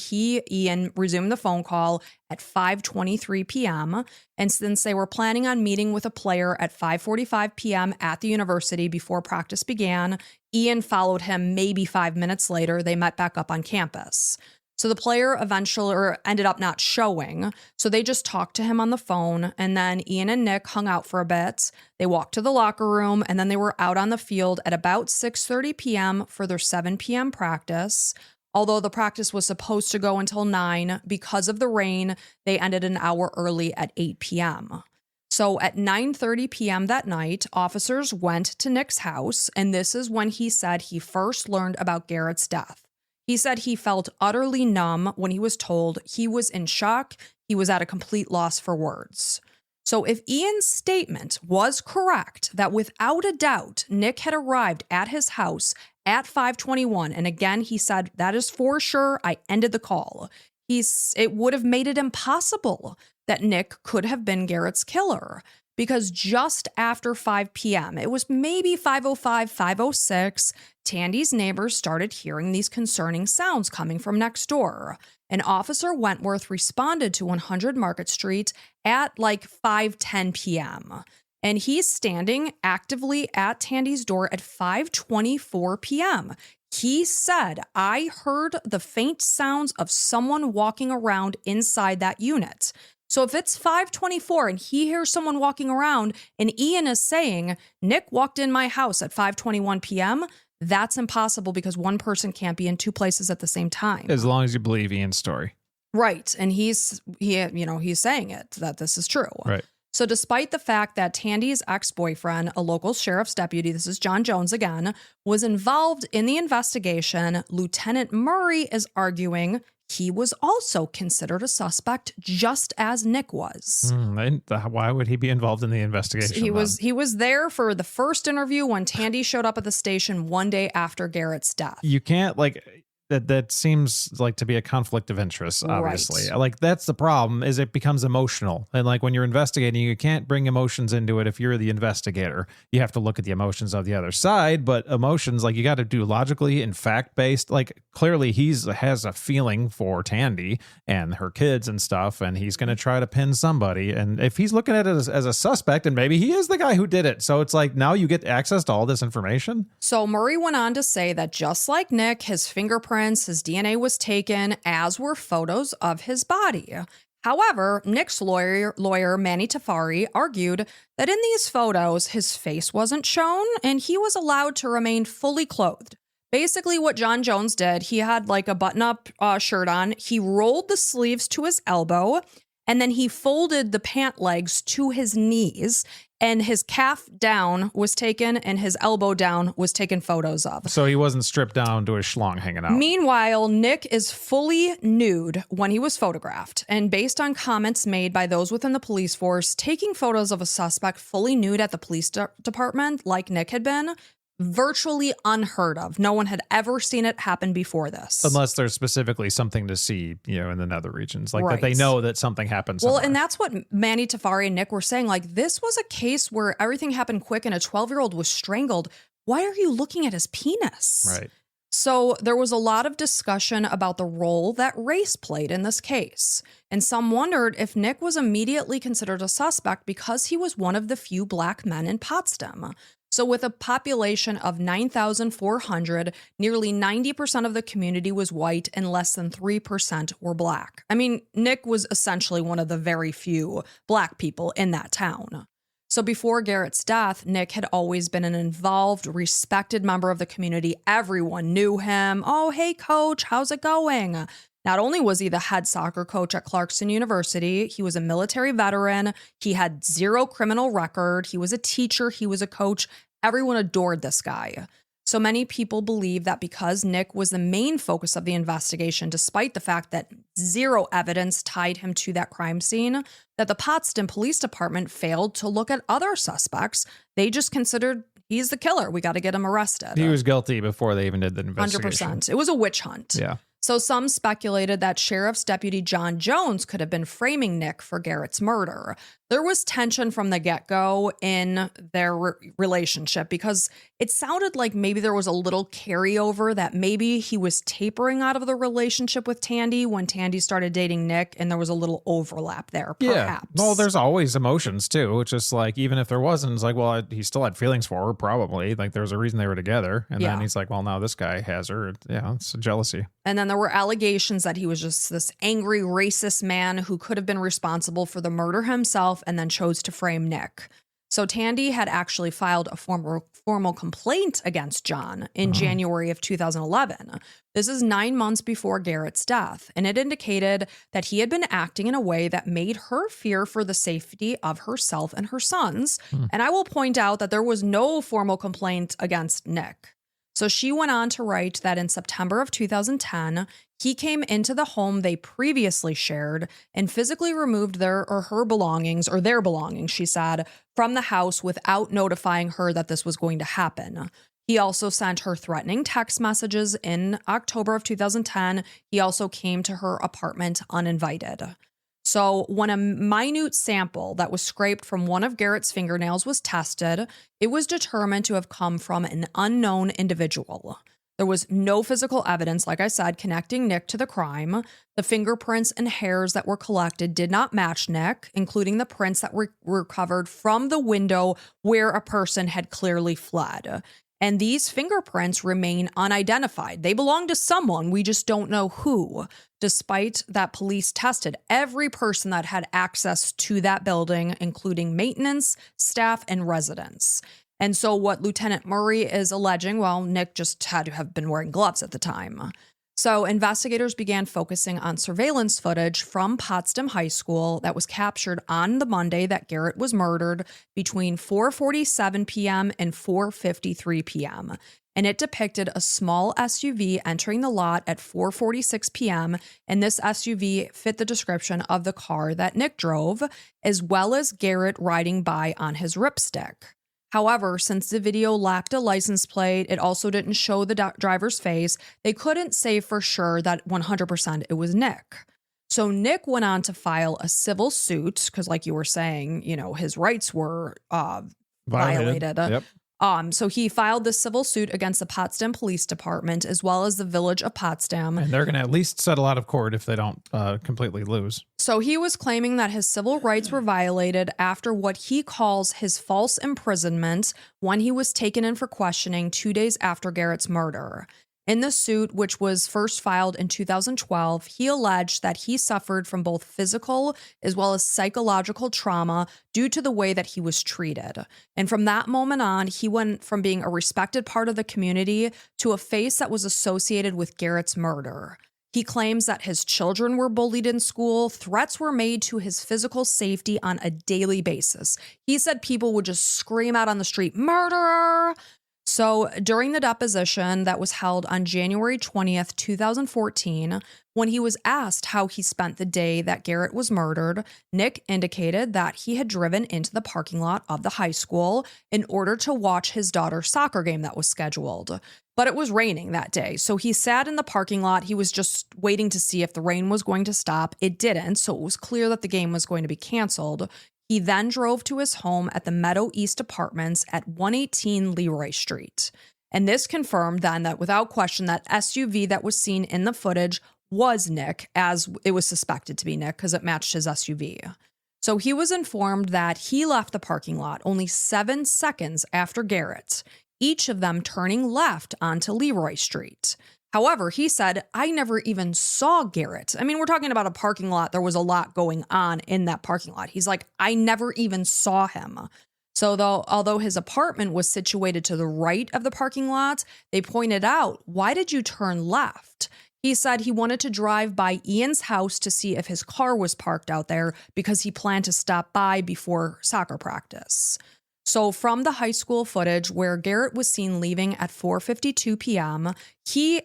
Ian, resumed the phone call at 5:23 p.m. And since they were planning on meeting with a player at 5:45 p.m. at the university before practice began, Ian followed him maybe 5 minutes later. They met back up on campus. So the player eventually ended up not showing. So they just talked to him on the phone. And then Ian and Nick hung out for a bit. They walked to the locker room and then they were out on the field at about 6:30 p.m. for their 7 p.m. practice. Although the practice was supposed to go until 9, because of the rain, they ended an hour early at 8 p.m. So at 9:30 p.m. that night, officers went to Nick's house. And this is when he said he first learned about Garrett's death. He said he felt utterly numb when he was told. He was in shock. He was at a complete loss for words. So if Ian's statement was correct, that without a doubt, Nick had arrived at his house at 5:21, and again, he said, that is for sure, I ended the call. It would have made it impossible that Nick could have been Garrett's killer. Because just after 5 p.m., it was maybe 5:05, 5:06, Tandy's neighbors started hearing these concerning sounds coming from next door. And Officer Wentworth responded to 100 Market Street at like 5:10 p.m. And he's standing actively at Tandy's door at 5:24 p.m. He said, I heard the faint sounds of someone walking around inside that unit. So if it's 5:24 and he hears someone walking around and Ian is saying, Nick walked in my house at 5:21 p.m., that's impossible because one person can't be in two places at the same time. As long as you believe Ian's story. Right. And he's saying it, that this is true. Right. So despite the fact that Tandy's ex-boyfriend, a local sheriff's deputy, this is John Jones again, was involved in the investigation, Lieutenant Murray is arguing he was also considered a suspect just as Nick was. Why would he be involved in the investigation? He was there for the first interview when Tandy showed up at the station one day after Garrett's death. You can't that seems like to be a conflict of interest, obviously. Right. Like, that's the problem, is it becomes emotional. And like when you're investigating, you can't bring emotions into it. If you're the investigator, you have to look at the emotions of the other side. But emotions, like, you got to do logically and fact-based. Like, clearly has a feeling for Tandy and her kids and stuff, and he's going to try to pin somebody. And if he's looking at it as a suspect, and maybe he is the guy who did it. So it's like, now you get access to all this information. So Murray went on to say that just like Nick, his fingerprints, his DNA was taken, as were photos of his body. However, Nick's lawyer Manny Tafari, argued that in these photos, his face wasn't shown and he was allowed to remain fully clothed. Basically, what John Jones did, he had like a button-up shirt on. He rolled the sleeves to his elbow, and then he folded the pant legs to his knees, and his calf down was taken and his elbow down was taken photos of. So he wasn't stripped down to his schlong hanging out. Meanwhile, Nick is fully nude when he was photographed. And based on comments made by those within the police force, taking photos of a suspect fully nude at the police department, like Nick had been, virtually unheard of. No one had ever seen it happen before this. Unless there's specifically something to see, in the nether regions, like Right. that they know that something happened somewhere. Well, and that's what Manny Tafari and Nick were saying. Like, this was a case where everything happened quick and a 12-year-old was strangled. Why are you looking at his penis? Right. So there was a lot of discussion about the role that race played in this case. And some wondered if Nick was immediately considered a suspect because he was one of the few black men in Potsdam. So with a population of 9,400, nearly 90% of the community was white and less than 3% were black. I mean, Nick was essentially one of the very few black people in that town. So before Garrett's death, Nick had always been an involved, respected member of the community. Everyone knew him. Oh, hey, coach, how's it going? Not only was he the head soccer coach at Clarkson University, he was a military veteran. He had zero criminal record. He was a teacher. He was a coach. Everyone adored this guy. So many people believe that because Nick was the main focus of the investigation, despite the fact that zero evidence tied him to that crime scene, that the Potsdam Police Department failed to look at other suspects. They just considered he's the killer. We got to get him arrested. He was guilty before they even did the investigation. 100%. It was a witch hunt. Yeah. So some speculated that Sheriff's Deputy John Jones could have been framing Nick for Garrett's murder. There was tension from the get-go in their relationship because it sounded like maybe there was a little carryover, that maybe he was tapering out of the relationship with Tandy when Tandy started dating Nick, and there was a little overlap there, perhaps. Yeah. Well, there's always emotions too. It's just like, even if there wasn't, it's like, well, he still had feelings for her, probably. Like, there's a reason they were together. And then he's like, well, now this guy has her. Yeah, it's jealousy. And then there were allegations that he was just this angry, racist man who could have been responsible for the murder himself and then chose to frame Nick. So Tandy had actually filed a formal complaint against John in January of 2011. This is 9 months before Garrett's death, and it indicated that he had been acting in a way that made her fear for the safety of herself and her sons. And I will point out that there was no formal complaint against Nick. So she went on to write that in September of 2010, he came into the home they previously shared and physically removed their belongings, she said, from the house without notifying her that this was going to happen. He also sent her threatening text messages in October of 2010. He also came to her apartment uninvited. So when a minute sample that was scraped from one of Garrett's fingernails was tested, it was determined to have come from an unknown individual. There was no physical evidence, like I said, connecting Nick to the crime. The fingerprints and hairs that were collected did not match Nick, including the prints that were recovered from the window where a person had clearly fled. And these fingerprints remain unidentified. They belong to someone, we just don't know who, despite that police tested every person that had access to that building, including maintenance, staff, and residents. And so what Lieutenant Murray is alleging, well, Nick just had to have been wearing gloves at the time. So investigators began focusing on surveillance footage from Potsdam High School that was captured on the Monday that Garrett was murdered between 4:47 p.m. and 4:53 p.m. And it depicted a small SUV entering the lot at 4:46 p.m. And this SUV fit the description of the car that Nick drove, as well as Garrett riding by on his ripstick. However, since the video lacked a license plate, it also didn't show the driver's face, they couldn't say for sure that 100% it was Nick. So Nick went on to file a civil suit because, like you were saying, his rights were violated. Yep. So he filed this civil suit against the Potsdam Police Department as well as the village of Potsdam. And they're going to at least settle out of court if they don't completely lose. So he was claiming that his civil rights were violated after what he calls his false imprisonment when he was taken in for questioning 2 days after Garrett's murder. In the suit, which was first filed in 2012, he alleged that he suffered from both physical as well as psychological trauma due to the way that he was treated. And from that moment on, he went from being a respected part of the community to a face that was associated with Garrett's murder. He claims that his children were bullied in school. Threats were made to his physical safety on a daily basis. He said people would just scream out on the street, "Murderer!" So during the deposition that was held on January 20th, 2014, when he was asked how he spent the day that Garrett was murdered, Nick indicated that he had driven into the parking lot of the high school in order to watch his daughter's soccer game that was scheduled. But it was raining that day, so he sat in the parking lot. He was just waiting to see if the rain was going to stop. It didn't, so it was clear that the game was going to be canceled. He then drove to his home at the Meadow East Apartments at 118 Leroy Street. And this confirmed then that without question that SUV that was seen in the footage was Nick, as it was suspected to be Nick because it matched his SUV. So he was informed that he left the parking lot only 7 seconds after Garrett, each of them turning left onto Leroy Street. However, he said, "I never even saw Garrett." I mean, we're talking about a parking lot. There was a lot going on in that parking lot. He's like, "I never even saw him." So although his apartment was situated to the right of the parking lot, they pointed out, "Why did you turn left?" He said he wanted to drive by Ian's house to see if his car was parked out there because he planned to stop by before soccer practice. So from the high school footage where Garrett was seen leaving at 4:52 p.m.,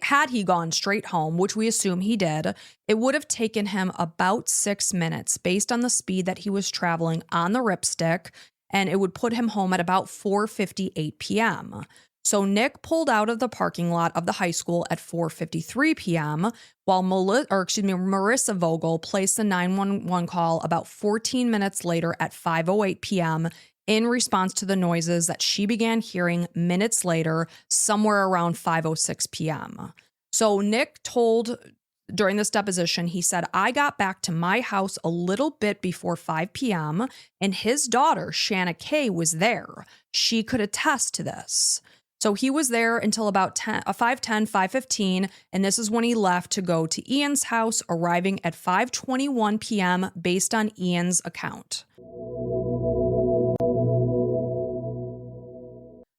had he gone straight home, which we assume he did, it would have taken him about 6 minutes based on the speed that he was traveling on the ripstick, and it would put him home at about 4:58 p.m. So Nick pulled out of the parking lot of the high school at 4:53 p.m., while Marissa Vogel placed the 911 call about 14 minutes later at 5:08 p.m., in response to the noises that she began hearing minutes later, somewhere around 5:06 p.m. So Nick told during this deposition, he said, "I got back to my house a little bit before 5 p.m. and his daughter, Shanna Kay, was there. She could attest to this." So he was there until about 5:10, 5:15, and this is when he left to go to Ian's house, arriving at 5:21 p.m. based on Ian's account.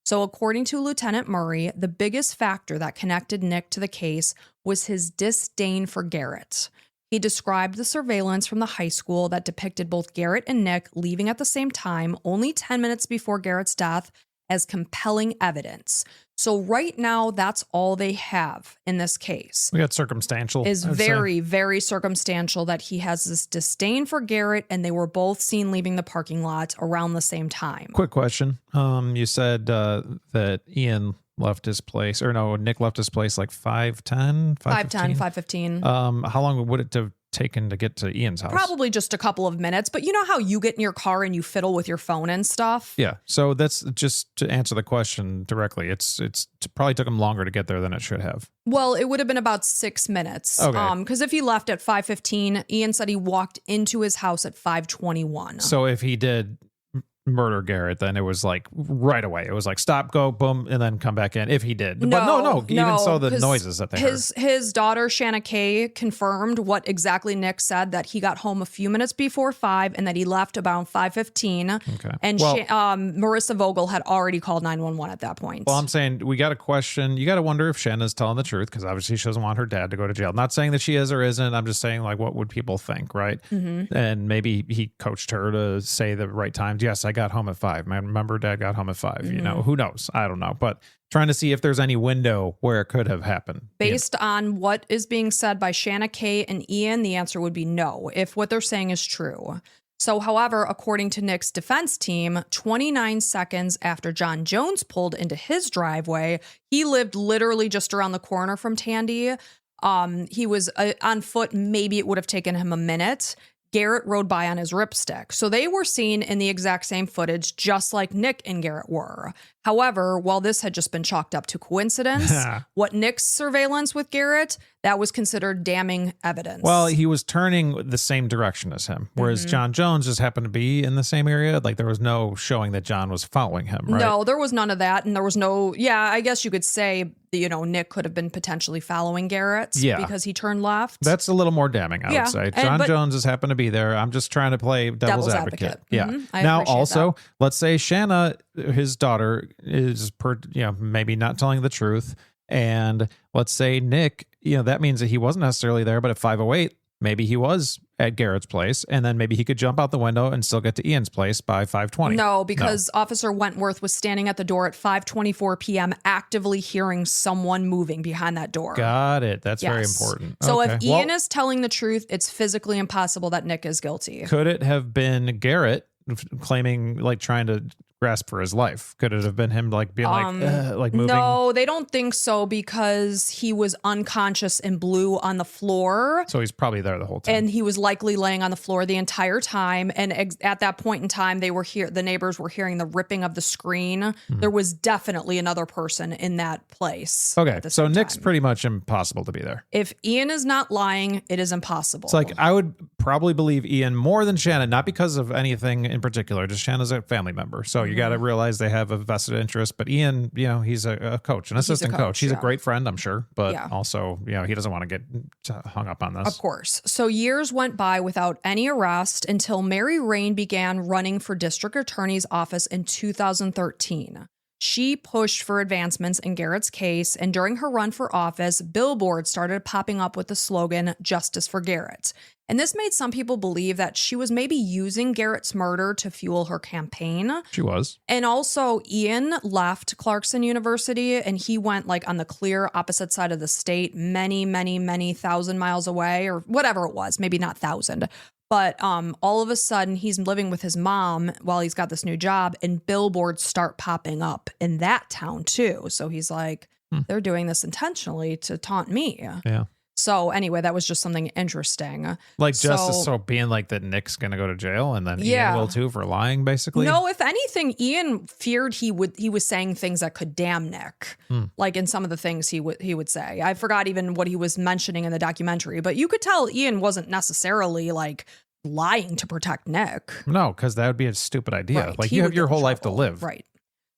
So according to Lieutenant Murray, the biggest factor that connected Nick to the case was his disdain for Garrett. He described the surveillance from the high school that depicted both Garrett and Nick leaving at the same time, only 10 minutes before Garrett's death, as compelling evidence. So right now, that's all they have in this case. We got circumstantial. Is very, very circumstantial that he has this disdain for Garrett and they were both seen leaving the parking lot around the same time. Quick question. You said that Ian left his place, or no, Nick left his place like 5:10, 5:10, 5:15. How long would it have taken to get to Ian's house? Probably just a couple of minutes, but you know how you get in your car and you fiddle with your phone and stuff? Yeah. So that's just to answer the question directly. It's probably took him longer to get there than it should have. Well, it would have been about 6 minutes. Okay. Because if he left at 5:15, Ian said he walked into his house at 5:21. So if he did murder Garrett, then it was like right away. It was like stop, go, boom, and then come back in if he did. But no, even saw the noises that they heard. His daughter, Shanna Kay, confirmed what exactly Nick said, that he got home a few minutes before 5 and that he left about 5:15. Okay. And Marissa Vogel had already called 911 at that point. Well, I'm saying we got to question, you got to wonder if Shanna's telling the truth, because obviously she doesn't want her dad to go to jail. Not saying that she is or isn't. I'm just saying, like, what would people think, right? Mm-hmm. And maybe he coached her to say the right times. Yes, I got home at 5. I remember dad got home at 5. Mm-hmm. You know, who knows? I don't know. But trying to see if there's any window where it could have happened. Based on what is being said by Shanna Kay and Ian, the answer would be no, if what they're saying is true. So, however, according to Nick's defense team, 29 seconds after John Jones pulled into his driveway, he lived literally just around the corner from Tandy. He was on foot. Maybe it would have taken him a minute. Garrett rode by on his ripstick. So they were seen in the exact same footage, just like Nick and Garrett were. However, while this had just been chalked up to coincidence, what Nick's surveillance with Garrett, that was considered damning evidence. Well, he was turning the same direction as him, whereas John Jones just happened to be in the same area. Like there was no showing that John was following him, right? No, there was none of that. And there was no, I guess you could say, Nick could have been potentially following Garrett because he turned left. That's a little more damning, I would say. John Jones has happened to be there. I'm just trying to play devil's advocate. Yeah. Now, also, let's say Shanna, his daughter, is maybe not telling the truth. And let's say Nick, that means that he wasn't necessarily there, but at 5:08, maybe he was at Garrett's place, and then maybe he could jump out the window and still get to Ian's place by 5:20. No, because Officer Wentworth was standing at the door at 5:24 p.m. actively hearing someone moving behind that door. Got it. That's very important. So if Ian is telling the truth, it's physically impossible that Nick is guilty. Could it have been Garrett claiming, trying to grasp for his life? Could it have been him being moving? No, they don't think so because he was unconscious and blue on the floor. So he's probably there the whole time. And he was likely laying on the floor the entire time. And at that point in time, the neighbors were hearing the ripping of the screen. Mm-hmm. There was definitely another person in that place. Okay, so Nick's pretty much impossible to be there. If Ian is not lying, it is impossible. It's I would probably believe Ian more than Shannon, not because of anything in particular, just Shannon's a family member. So you got to realize they have a vested interest. But Ian, he's a coach, an assistant coach. He's a great friend, I'm sure. But also, he doesn't want to get hung up on this. Of course. So years went by without any arrest until Mary Rain began running for district attorney's office in 2013. She pushed for advancements in Garrett's case, and during her run for office, billboards started popping up with the slogan, "Justice for Garrett." And this made some people believe that she was maybe using Garrett's murder to fuel her campaign. She was. And also, Ian left Clarkson University, and he went on the clear opposite side of the state, many, many, many thousand miles away, or whatever it was, maybe not thousand. But all of a sudden, he's living with his mom while he's got this new job, and billboards start popping up in that town, too. So he's like, they're doing this intentionally to taunt me. Yeah. So anyway, that was just something interesting. Justice, so being that Nick's going to go to jail and then Ian will too for lying, basically? No, if anything, Ian feared he was saying things that could damn Nick. In some of the things he would say. I forgot even what he was mentioning in the documentary, but you could tell Ian wasn't necessarily lying to protect Nick. No, because that would be a stupid idea. Right. You have your whole life to live. Right.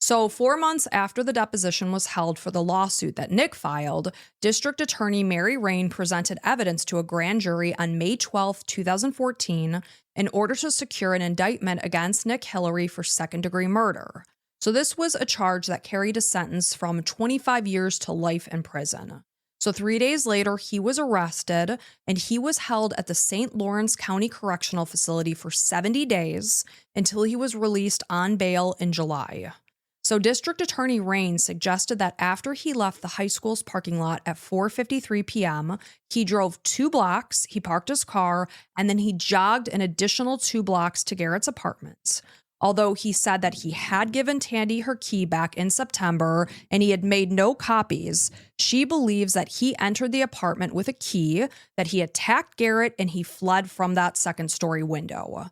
So 4 months after the deposition was held for the lawsuit that Nick filed, District Attorney Mary Rain presented evidence to a grand jury on May 12, 2014, in order to secure an indictment against Nick Hillary for second-degree murder. So this was a charge that carried a sentence from 25 years to life in prison. So 3 days later, he was arrested, and he was held at the St. Lawrence County Correctional Facility for 70 days until he was released on bail in July. So District Attorney Rain suggested that after he left the high school's parking lot at 4:53 p.m., he drove 2 blocks, he parked his car, and then he jogged an additional 2 blocks to Garrett's apartment. Although he said that he had given Tandy her key back in September and he had made no copies, she believes that he entered the apartment with a key, that he attacked Garrett, and he fled from that second-story window.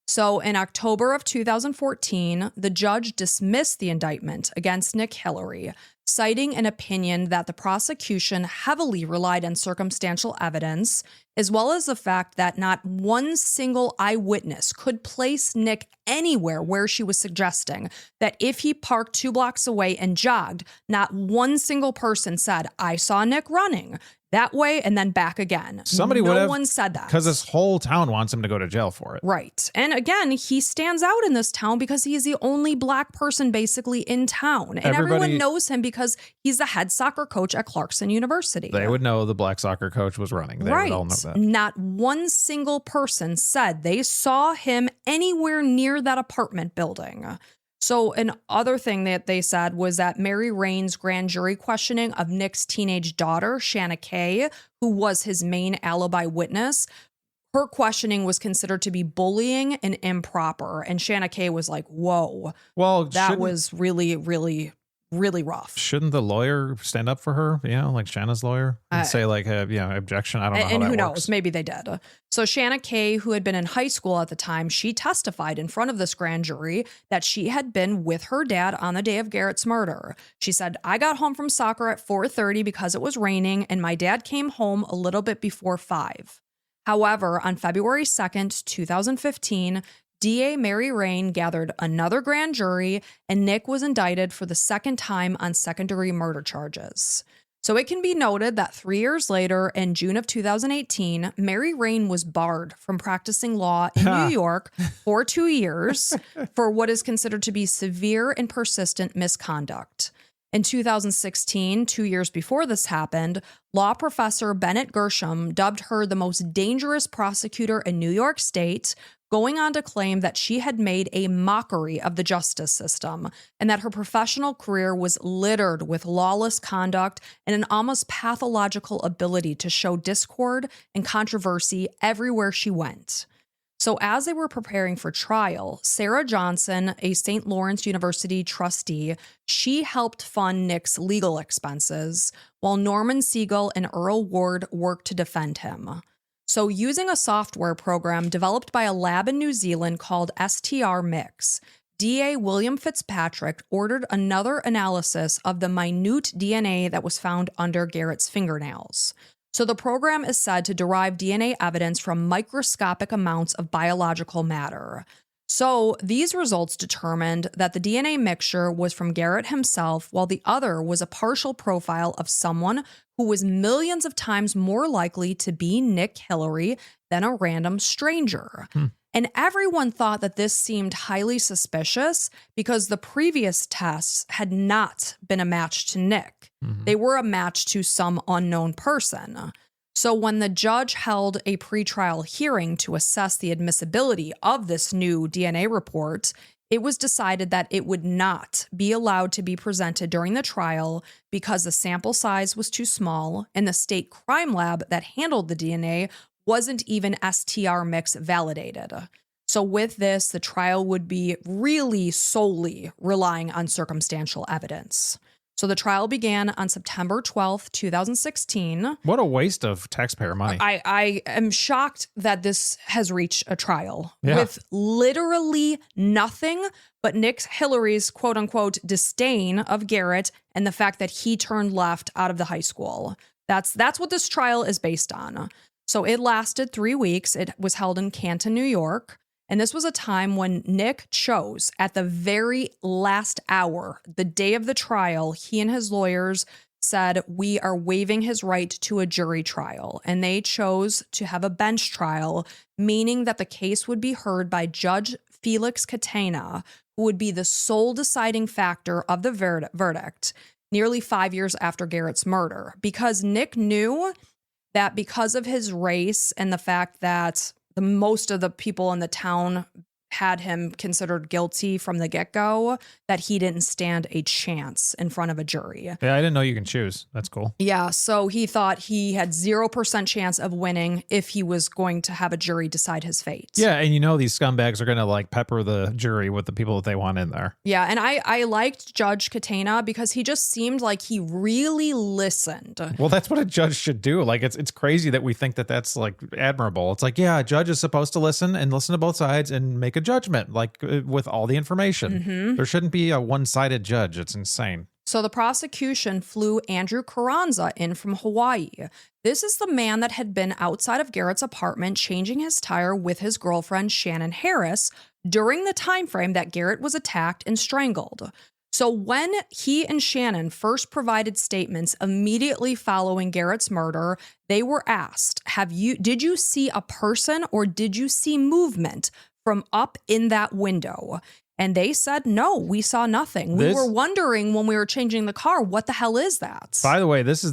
So in October of 2014, the judge dismissed the indictment against Nick Hillary, citing an opinion that the prosecution heavily relied on circumstantial evidence, as well as the fact that not one single eyewitness could place Nick anywhere where she was suggesting that if he parked 2 blocks away and jogged, not one single person said, "I saw Nick running that way and then back again." No one said that. Because this whole town wants him to go to jail for it. Right. And again, he stands out in this town because he is the only black person basically in town. And everyone knows him because he's the head soccer coach at Clarkson University. They would know the black soccer coach was running. They would all know that. Not one single person said they saw him anywhere near that apartment building. So another thing that they said was that Mary Rain's grand jury questioning of Nick's teenage daughter, Shanna Kay, who was his main alibi witness, her questioning was considered to be bullying and improper. And Shanna Kay was like, whoa, Well, that was really, really, really rough. Shouldn't the lawyer stand up for her? You know, like Shanna's lawyer, and say like, objection. I don't know. And how who that knows? works. Maybe they did. So Shanna Kay, who had been in high school at the time, she testified in front of this grand jury that she had been with her dad on the day of Garrett's murder. She said, I got home from soccer at 4:30 because it was raining, and my dad came home a little bit before 5. However, on February 2nd, 2015, DA Mary Rain gathered another grand jury, and Nick was indicted for the second time on second-degree murder charges. So it can be noted that 3 years later, in June of 2018, Mary Rain was barred from practicing law in New York for 2 years for what is considered to be severe and persistent misconduct. In 2016, 2 years before this happened, law professor Bennett Gershom dubbed her the most dangerous prosecutor in New York State, going on to claim that she had made a mockery of the justice system and that her professional career was littered with lawless conduct and an almost pathological ability to show discord and controversy everywhere she went. So as they were preparing for trial, Sarah Johnson, a St. Lawrence University trustee, she helped fund Nick's legal expenses, while Norman Siegel and Earl Ward worked to defend him. So using a software program developed by a lab in New Zealand called STR Mix, DA William Fitzpatrick ordered another analysis of the minute DNA that was found under Garrett's fingernails. So the program is said to derive DNA evidence from microscopic amounts of biological matter. So these results determined that the DNA mixture was from Garrett himself, while the other was a partial profile of someone who was millions of times more likely to be Nick Hillary than a random stranger. And everyone thought that this seemed highly suspicious because the previous tests had not been a match to Nick. They were a match to some unknown person. So when the judge held a pretrial hearing to assess the admissibility of this new DNA report, it was decided that it would not be allowed to be presented during the trial because the sample size was too small and the state crime lab that handled the DNA wasn't even STR Mix validated. So with this, the trial would be really solely relying on circumstantial evidence. So the trial began on September 12th, 2016. What a waste of taxpayer money. I am shocked that this has reached a trial with literally nothing but Nick Hillary's quote unquote disdain of Garrett and the fact that he turned left out of the high school. That's what this trial is based on. So it lasted 3 weeks. It was held in Canton, New York. And this was a time when Nick chose, at the very last hour, the day of the trial, he and his lawyers said, we are waiving his right to a jury trial. And they chose to have a bench trial, meaning that the case would be heard by Judge Felix Catena, who would be the sole deciding factor of the verdict, nearly 5 years after Garrett's murder. Because Nick knew that because of his race and the fact that most of the people in the town had him considered guilty from the get-go, that he didn't stand a chance in front of a jury. Yeah, I didn't know you can choose. That's cool. Yeah, so he thought he had 0% chance of winning if he was going to have a jury decide his fate. Yeah, and you know these scumbags are going to like pepper the jury with the people that they want in there. Yeah, and I liked Judge Catena because he just seemed like he really listened. Well, that's what a judge should do. Like, it's crazy that we think that that's like admirable. It's like, yeah, a judge is supposed to listen to both sides and make a judgment, like with all the information. There shouldn't be a one-sided judge. It's insane. So the prosecution flew Andrew Carranza in from Hawaii. This is the man that had been outside of Garrett's apartment changing his tire with his girlfriend Shannon Harris during the time frame that Garrett was attacked and strangled. So when he and Shannon first provided statements immediately following Garrett's murder, they were asked, did you see a person or did you see movement from up in that window? And they said, no, we saw nothing. We were wondering when we were changing the car, what the hell is that? By the way, this is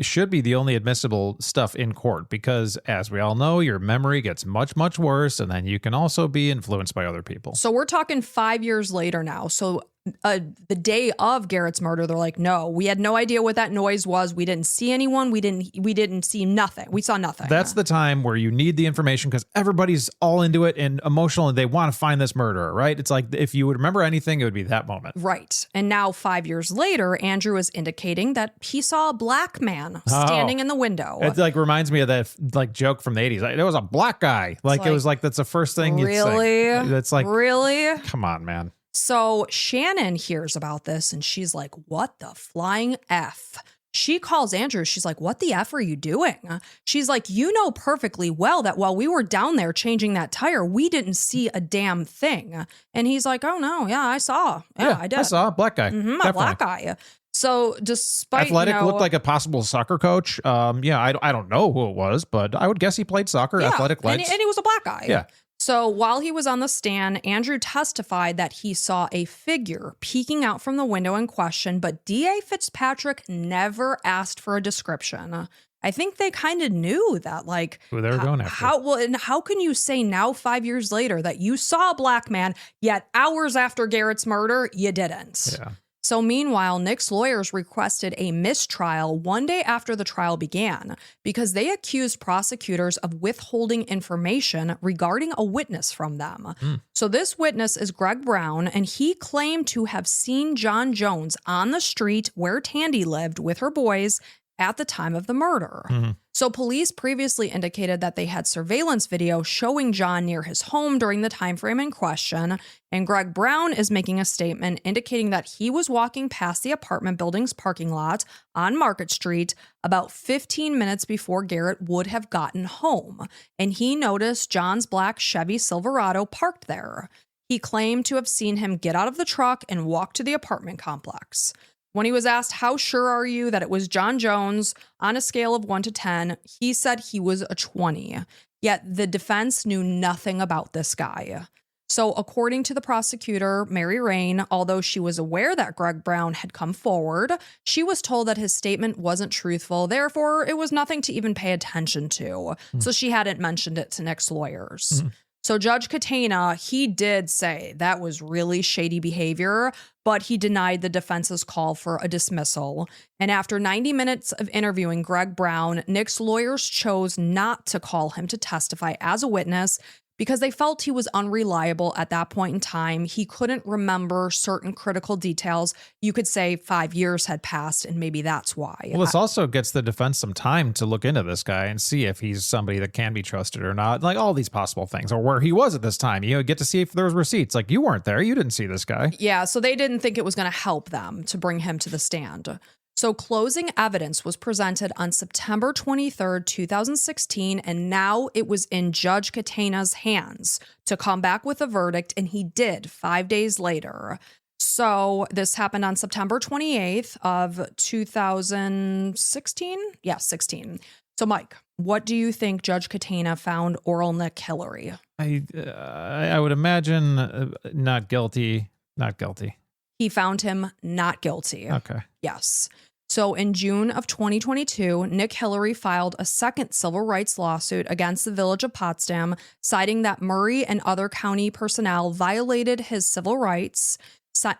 should be the only admissible stuff in court because, as we all know, your memory gets much, much worse, and then you can also be influenced by other people. So we're talking 5 years later now. So the day of Garrett's murder, they're like, no, we had no idea what that noise was. We didn't see anyone. We didn't see nothing. We saw nothing. That's the time where you need the information because everybody's all into it and emotional and they want to find this murderer, right? It's like if you would remember anything, it would be that moment. Right. And now 5 years later, Andrew is indicating that he saw a black man standing in the window. It like reminds me of that like joke from the 80s. Like, it was a black guy. Like it was like, that's the first thing you'd say. That's like, really? Come on, man. So Shannon hears about this and she's like, what the flying F? She calls Andrew. She's like, what the F are you doing? She's like, you know perfectly well that while we were down there changing that tire, we didn't see a damn thing. And he's like, oh no, yeah, I saw. Yeah, I did. I saw a black guy. A black guy. So despite athletic, looked like a possible soccer coach. I don't know who it was, but I would guess he played soccer. Athletic legs, and he was a black guy. Yeah. So while he was on the stand, Andrew testified that he saw a figure peeking out from the window in question, but DA Fitzpatrick never asked for a description. I think they kind of knew that, like, who they were going after. How can you say now 5 years later that you saw a black man, yet hours after Garrett's murder, you didn't? Yeah. So meanwhile, Nick's lawyers requested a mistrial one day after the trial began because they accused prosecutors of withholding information regarding a witness from them. So this witness is Greg Brown, and he claimed to have seen John Jones on the street where Tandy lived with her boys at the time of the murder. So police previously indicated that they had surveillance video showing John near his home during the time frame in question, and Greg Brown is making a statement indicating that he was walking past the apartment building's parking lot on Market Street about 15 minutes before Garrett would have gotten home, and he noticed John's black Chevy Silverado parked there. He claimed to have seen him get out of the truck and walk to the apartment complex. When he was asked, how sure are you that it was John Jones on a scale of 1 to 10, he said he was a 20. Yet the defense knew nothing about this guy. So according to the prosecutor, Mary Rain, although she was aware that Greg Brown had come forward, she was told that his statement wasn't truthful. Therefore, it was nothing to even pay attention to. So she hadn't mentioned it to Nick's lawyers. So Judge Catena, he did say that was really shady behavior, but he denied the defense's call for a dismissal. And after 90 minutes of interviewing Greg Brown, Nick's lawyers chose not to call him to testify as a witness because they felt he was unreliable at that point in time. He couldn't remember certain critical details. You could say 5 years had passed, and maybe that's why. Well, this also gets the defense some time to look into this guy and see if he's somebody that can be trusted or not. Like all these possible things, or where he was at this time. You know, get to see if there was receipts. Like you weren't there. You didn't see this guy. Yeah, so they didn't think it was going to help them to bring him to the stand. So closing evidence was presented on September 23rd, 2016, and now it was in Judge Catena's hands to come back with a verdict, and he did 5 days later. So this happened on September 28th of 2016? Yeah, 16. So Mike, what do you think Judge Catena found oral Nick Hillary? I would imagine not guilty. Not guilty. He found him not guilty. Okay. Yes. So in June of 2022, Nick Hillary filed a second civil rights lawsuit against the village of Potsdam, citing that Murray and other county personnel violated his civil rights,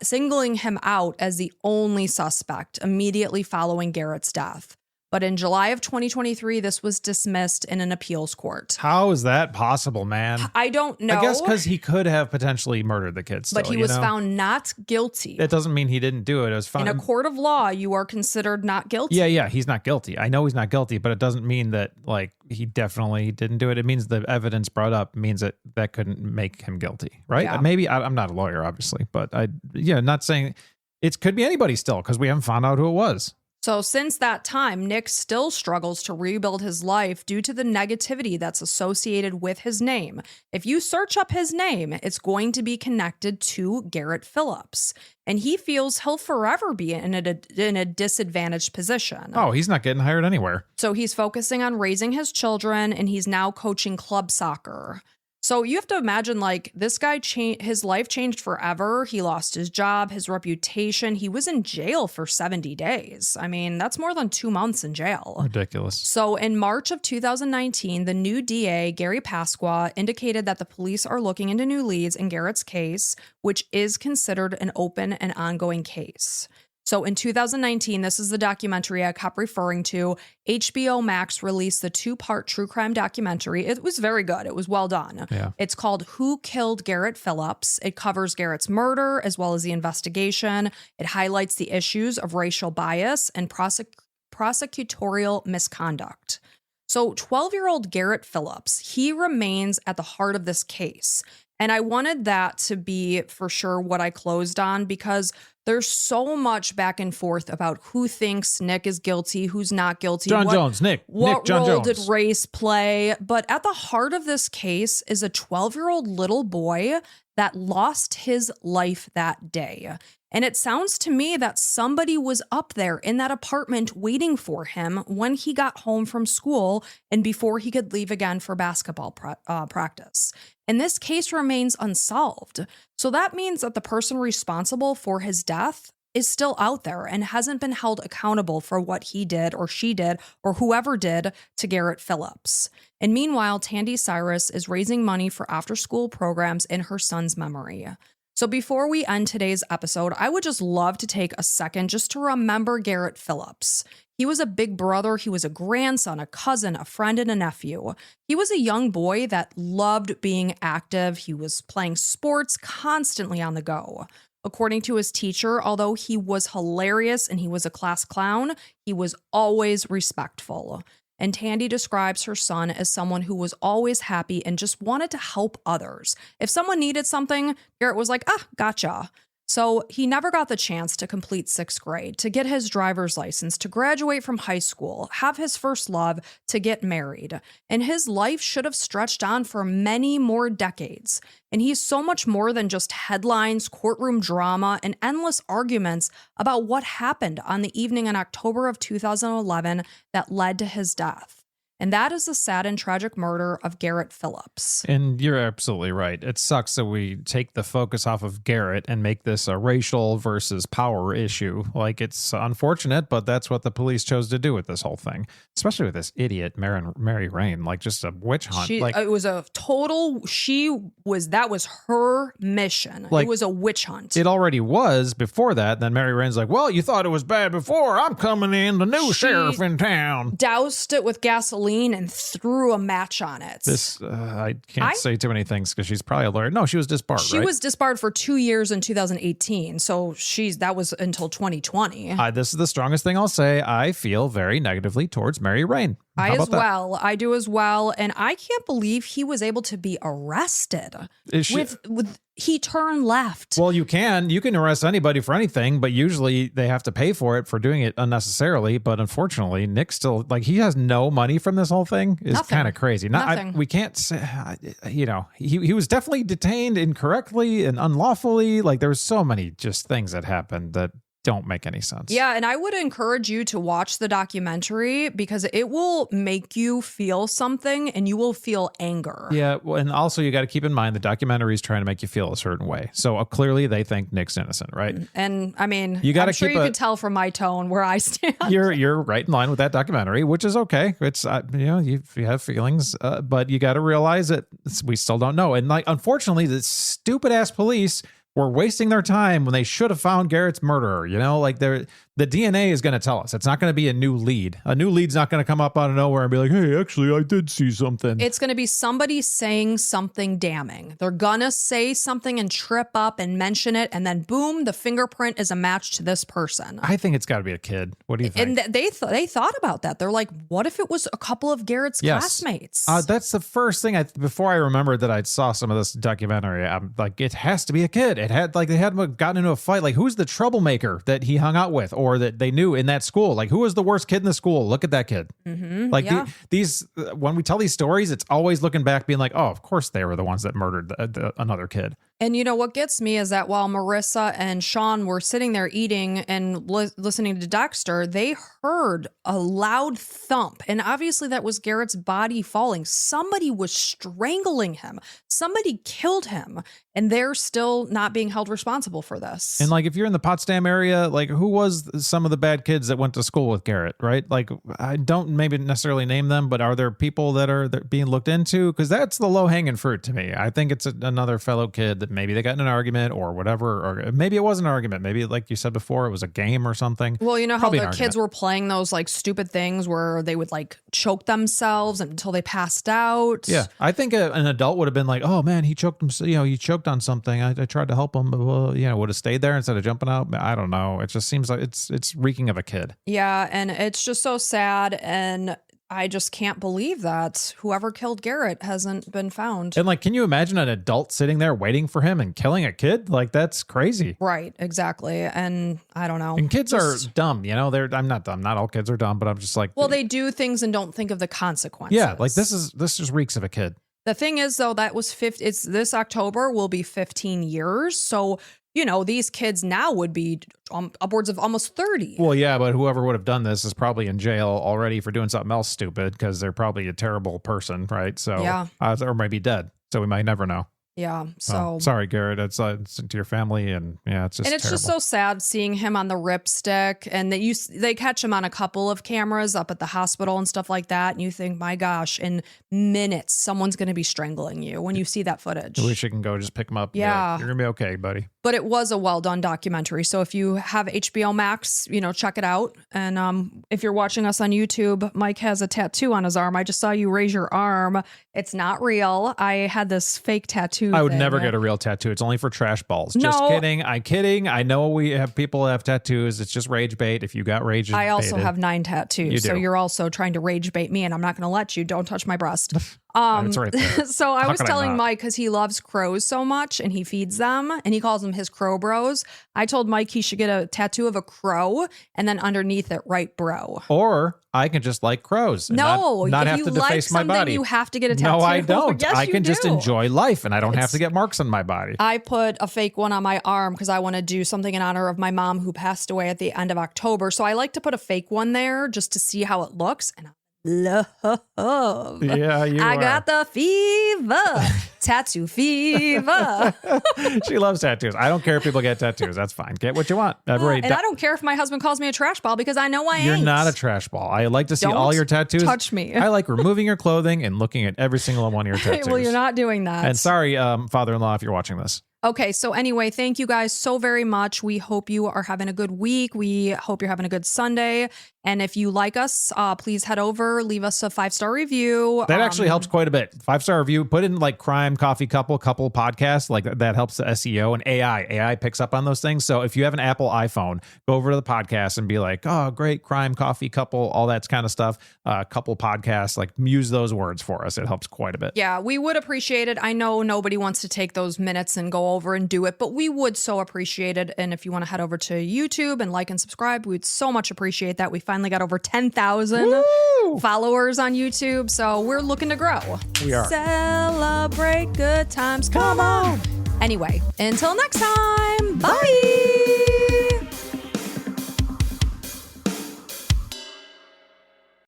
singling him out as the only suspect immediately following Garrett's death. But in July of 2023, this was dismissed in an appeals court. How is that possible, man? I don't know. I guess because he could have potentially murdered the kids. But he was found not guilty. That doesn't mean he didn't do it. It was found in a court of law. You are considered not guilty. Yeah, he's not guilty. I know he's not guilty, but it doesn't mean that like he definitely didn't do it. It means the evidence brought up means that couldn't make him guilty, right? Yeah. Maybe I'm not a lawyer, obviously, but not saying it could be anybody still because we haven't found out who it was. So since that time, Nick still struggles to rebuild his life due to the negativity that's associated with his name. If you search up his name, it's going to be connected to Garrett Phillips. And he feels he'll forever be in a disadvantaged position. Oh, he's not getting hired anywhere. So he's focusing on raising his children, and he's now coaching club soccer. So you have to imagine, like, this guy his life changed forever. He lost his job, his reputation. He was in jail for 70 days. I mean, that's more than 2 months in jail. Ridiculous. So in March of 2019, the new DA, Gary Pasqua, indicated that the police are looking into new leads in Garrett's case, which is considered an open and ongoing case. So in 2019, this is the documentary I kept referring to. HBO Max released the 2-part true crime documentary. It was very good. It was well done. Yeah. It's called Who Killed Garrett Phillips? It covers Garrett's murder as well as the investigation. It highlights the issues of racial bias and prosecutorial misconduct. So 12-year-old Garrett Phillips, he remains at the heart of this case. And I wanted that to be for sure what I closed on, because there's so much back and forth about who thinks Nick is guilty, who's not guilty. John Jones, Nick. What John role Jones. did race play? But at the heart of this case is a 12-year-old little boy that lost his life that day. And it sounds to me that somebody was up there in that apartment waiting for him when he got home from school and before he could leave again for basketball practice. And this case remains unsolved. So that means that the person responsible for his death is still out there and hasn't been held accountable for what he did or she did or whoever did to Garrett Phillips. And meanwhile, Tandy Cyrus is raising money for after-school programs in her son's memory. So before we end today's episode, I would just love to take a second just to remember Garrett Phillips. He was a big brother, he was a grandson, a cousin, a friend, and a nephew. He was a young boy that loved being active. He was playing sports, constantly on the go. According to his teacher, although he was hilarious and he was a class clown, he was always respectful. And Tandy describes her son as someone who was always happy and just wanted to help others. If someone needed something, Garrett was like, gotcha. So he never got the chance to complete 6th grade, to get his driver's license, to graduate from high school, have his first love, to get married. And his life should have stretched on for many more decades. And he's so much more than just headlines, courtroom drama, and endless arguments about what happened on the evening in October of 2011 that led to his death. And that is the sad and tragic murder of Garrett Phillips. And you're absolutely right. It sucks that we take the focus off of Garrett and make this a racial versus power issue. Like, it's unfortunate, but that's what the police chose to do with this whole thing. Especially with this idiot Mary Rain, like just a witch hunt. It was a total, that was her mission. Like, it was a witch hunt. It already was before that. Then Mary Rain's like, well, you thought it was bad before. I'm coming in, the new sheriff in town. Doused it with gasoline and threw a match on it. I can't say too many things because she's probably a lawyer. No, she was disbarred, She was disbarred for 2 years in 2018. So that was until 2020. This is the strongest thing I'll say. I feel very negatively towards Mary Rain. I do as well. And I can't believe he was able to be arrested. He turned left. Well, you can arrest anybody for anything, but usually they have to pay for it for doing it unnecessarily. But unfortunately, Nick still, like, he has no money from this whole thing. Is kind of crazy. We can't say, he was definitely detained incorrectly and unlawfully. Like, there was so many just things that happened that don't make any sense. Yeah, and I would encourage you to watch the documentary because it will make you feel something and you will feel anger. Yeah, well, and also you got to keep in mind the documentary is trying to make you feel a certain way. So clearly they think Nick's innocent, right? And I mean, I'm sure you could tell from my tone where I stand. You're right in line with that documentary, which is okay. It's you have feelings, but you got to realize that we still don't know. And like, unfortunately, the stupid ass police were wasting their time when they should have found Garrett's murderer. Like, the DNA is going to tell us. It's not going to be a new lead. A new lead's not going to come up out of nowhere and be like, hey, actually, I did see something. It's going to be somebody saying something damning. They're going to say something and trip up and mention it, and then boom, the fingerprint is a match to this person. I think it's got to be a kid. What do you think? And they thought about that. They're like, what if it was a couple of Garrett's classmates? That's the first thing before I remembered that I saw some of this documentary. I'm like, it has to be a kid. It had, like, they had gotten into a fight. Like, who's the troublemaker that he hung out with, or that they knew in that school? Like, who was the worst kid in the school? Look at that kid. Mm-hmm, like, these when we tell these stories, it's always looking back being like, oh, of course they were the ones that murdered another kid. And you know what gets me is that while Marissa and Sean were sitting there eating and listening to Dexter, they heard a loud thump. And obviously that was Garrett's body falling. Somebody was strangling him. Somebody killed him. And they're still not being held responsible for this. And like, if you're in the Potsdam area, like, who was some of the bad kids that went to school with Garrett, right? Like, I don't maybe necessarily name them, but are there people that are being looked into? Because that's the low hanging fruit to me. I think it's another fellow kid that maybe they got in an argument or whatever, or maybe it was an argument. Maybe, like you said before, it was a game or something. Well, you know how Probably the kids were playing those like stupid things where they would like choke themselves until they passed out. Yeah, I think an adult would have been like, "Oh man, he choked him. You know, he choked on something. I tried to help him, but well, you know, would have stayed there instead of jumping out." I don't know. It just seems like it's reeking of a kid. Yeah, and it's just so sad, and I just can't believe that whoever killed Garrett hasn't been found. And like, can you imagine an adult sitting there waiting for him and killing a kid? Like, that's crazy. Right, exactly. And I don't know. And kids are dumb, you know. I'm not dumb. Not all kids are dumb, but I'm just like, well, they do things and don't think of the consequences. yeah, like this just reeks of a kid. The thing is, though, that was it's this October will be 15 years. So, you know, these kids now would be upwards of almost 30. Well, yeah, but whoever would have done this is probably in jail already for doing something else stupid because they're probably a terrible person, right? So, yeah. Or maybe dead. So we might never know. Yeah. So sorry, Garrett. It's to your family, and yeah, it's just and it's terrible. just so sad seeing him on the ripstick, and they catch him on a couple of cameras up at the hospital and stuff like that, and you think, my gosh, in minutes someone's going to be strangling you when you see that footage. I wish you can go just pick him up. Yeah, you're gonna be okay, buddy. But it was a well done documentary. So if you have HBO Max, you know, check it out. And if you're watching us on YouTube, Mike has a tattoo on his arm. I just saw you raise your arm. It's not real. I had this fake tattoo. I would never get a real tattoo. It's only for trash balls. No. Just kidding. I'm kidding. I know we have people that have tattoos. It's just rage bait. If you got rage, I also have 9 tattoos. You so do. you're also trying to rage bait me, and I'm not going to let you. Don't touch my breast. That's right there. So I How was could I telling not? Mike, because he loves crows so much and he feeds them and he calls them his crow bros. I told Mike he should get a tattoo of a crow and then underneath it, write bro. Or I can just like crows. And No, not if have you to like deface my something, body. you have to get a tattoo. No, I don't. Yes, I you can just do. enjoy life, and I don't have to get marks on my body. I put a fake one on my arm because I want to do something in honor of my mom who passed away at the end of October. So I like to put a fake one there just to see how it looks. And I love. Yeah, you I are. got the fever. Tattoo fever. She loves tattoos. I don't care if people get tattoos. That's fine. Get what you want. And I don't care if my husband calls me a trash ball because I know I ain't. You're not a trash ball. I like to see Don't all your tattoos. touch me. I like removing your clothing and looking at every single one of your tattoos. Well, you're not doing that. And sorry, father-in-law, if you're watching this. Okay, so anyway, thank you guys so very much. We hope you are having a good week. We hope you're having a good Sunday. And if you like us, please head over, leave us a 5-star review. That actually helps quite a bit. 5-star review, put in like crime, coffee, couple podcast, like that helps the SEO and AI. AI picks up on those things. So if you have an Apple iPhone, go over to the podcast and be like, oh, great, crime, coffee, couple, all that kind of stuff. Couple podcasts, like use those words for us. It helps quite a bit. Yeah, we would appreciate it. I know nobody wants to take those minutes and go over and do it, but we would so appreciate it. And if you want to head over to YouTube and like and subscribe, we'd so much appreciate that. We finally got over 10,000 followers on YouTube, so we're looking to grow. We are. Celebrate good times. Come on. Anyway, until next time, bye.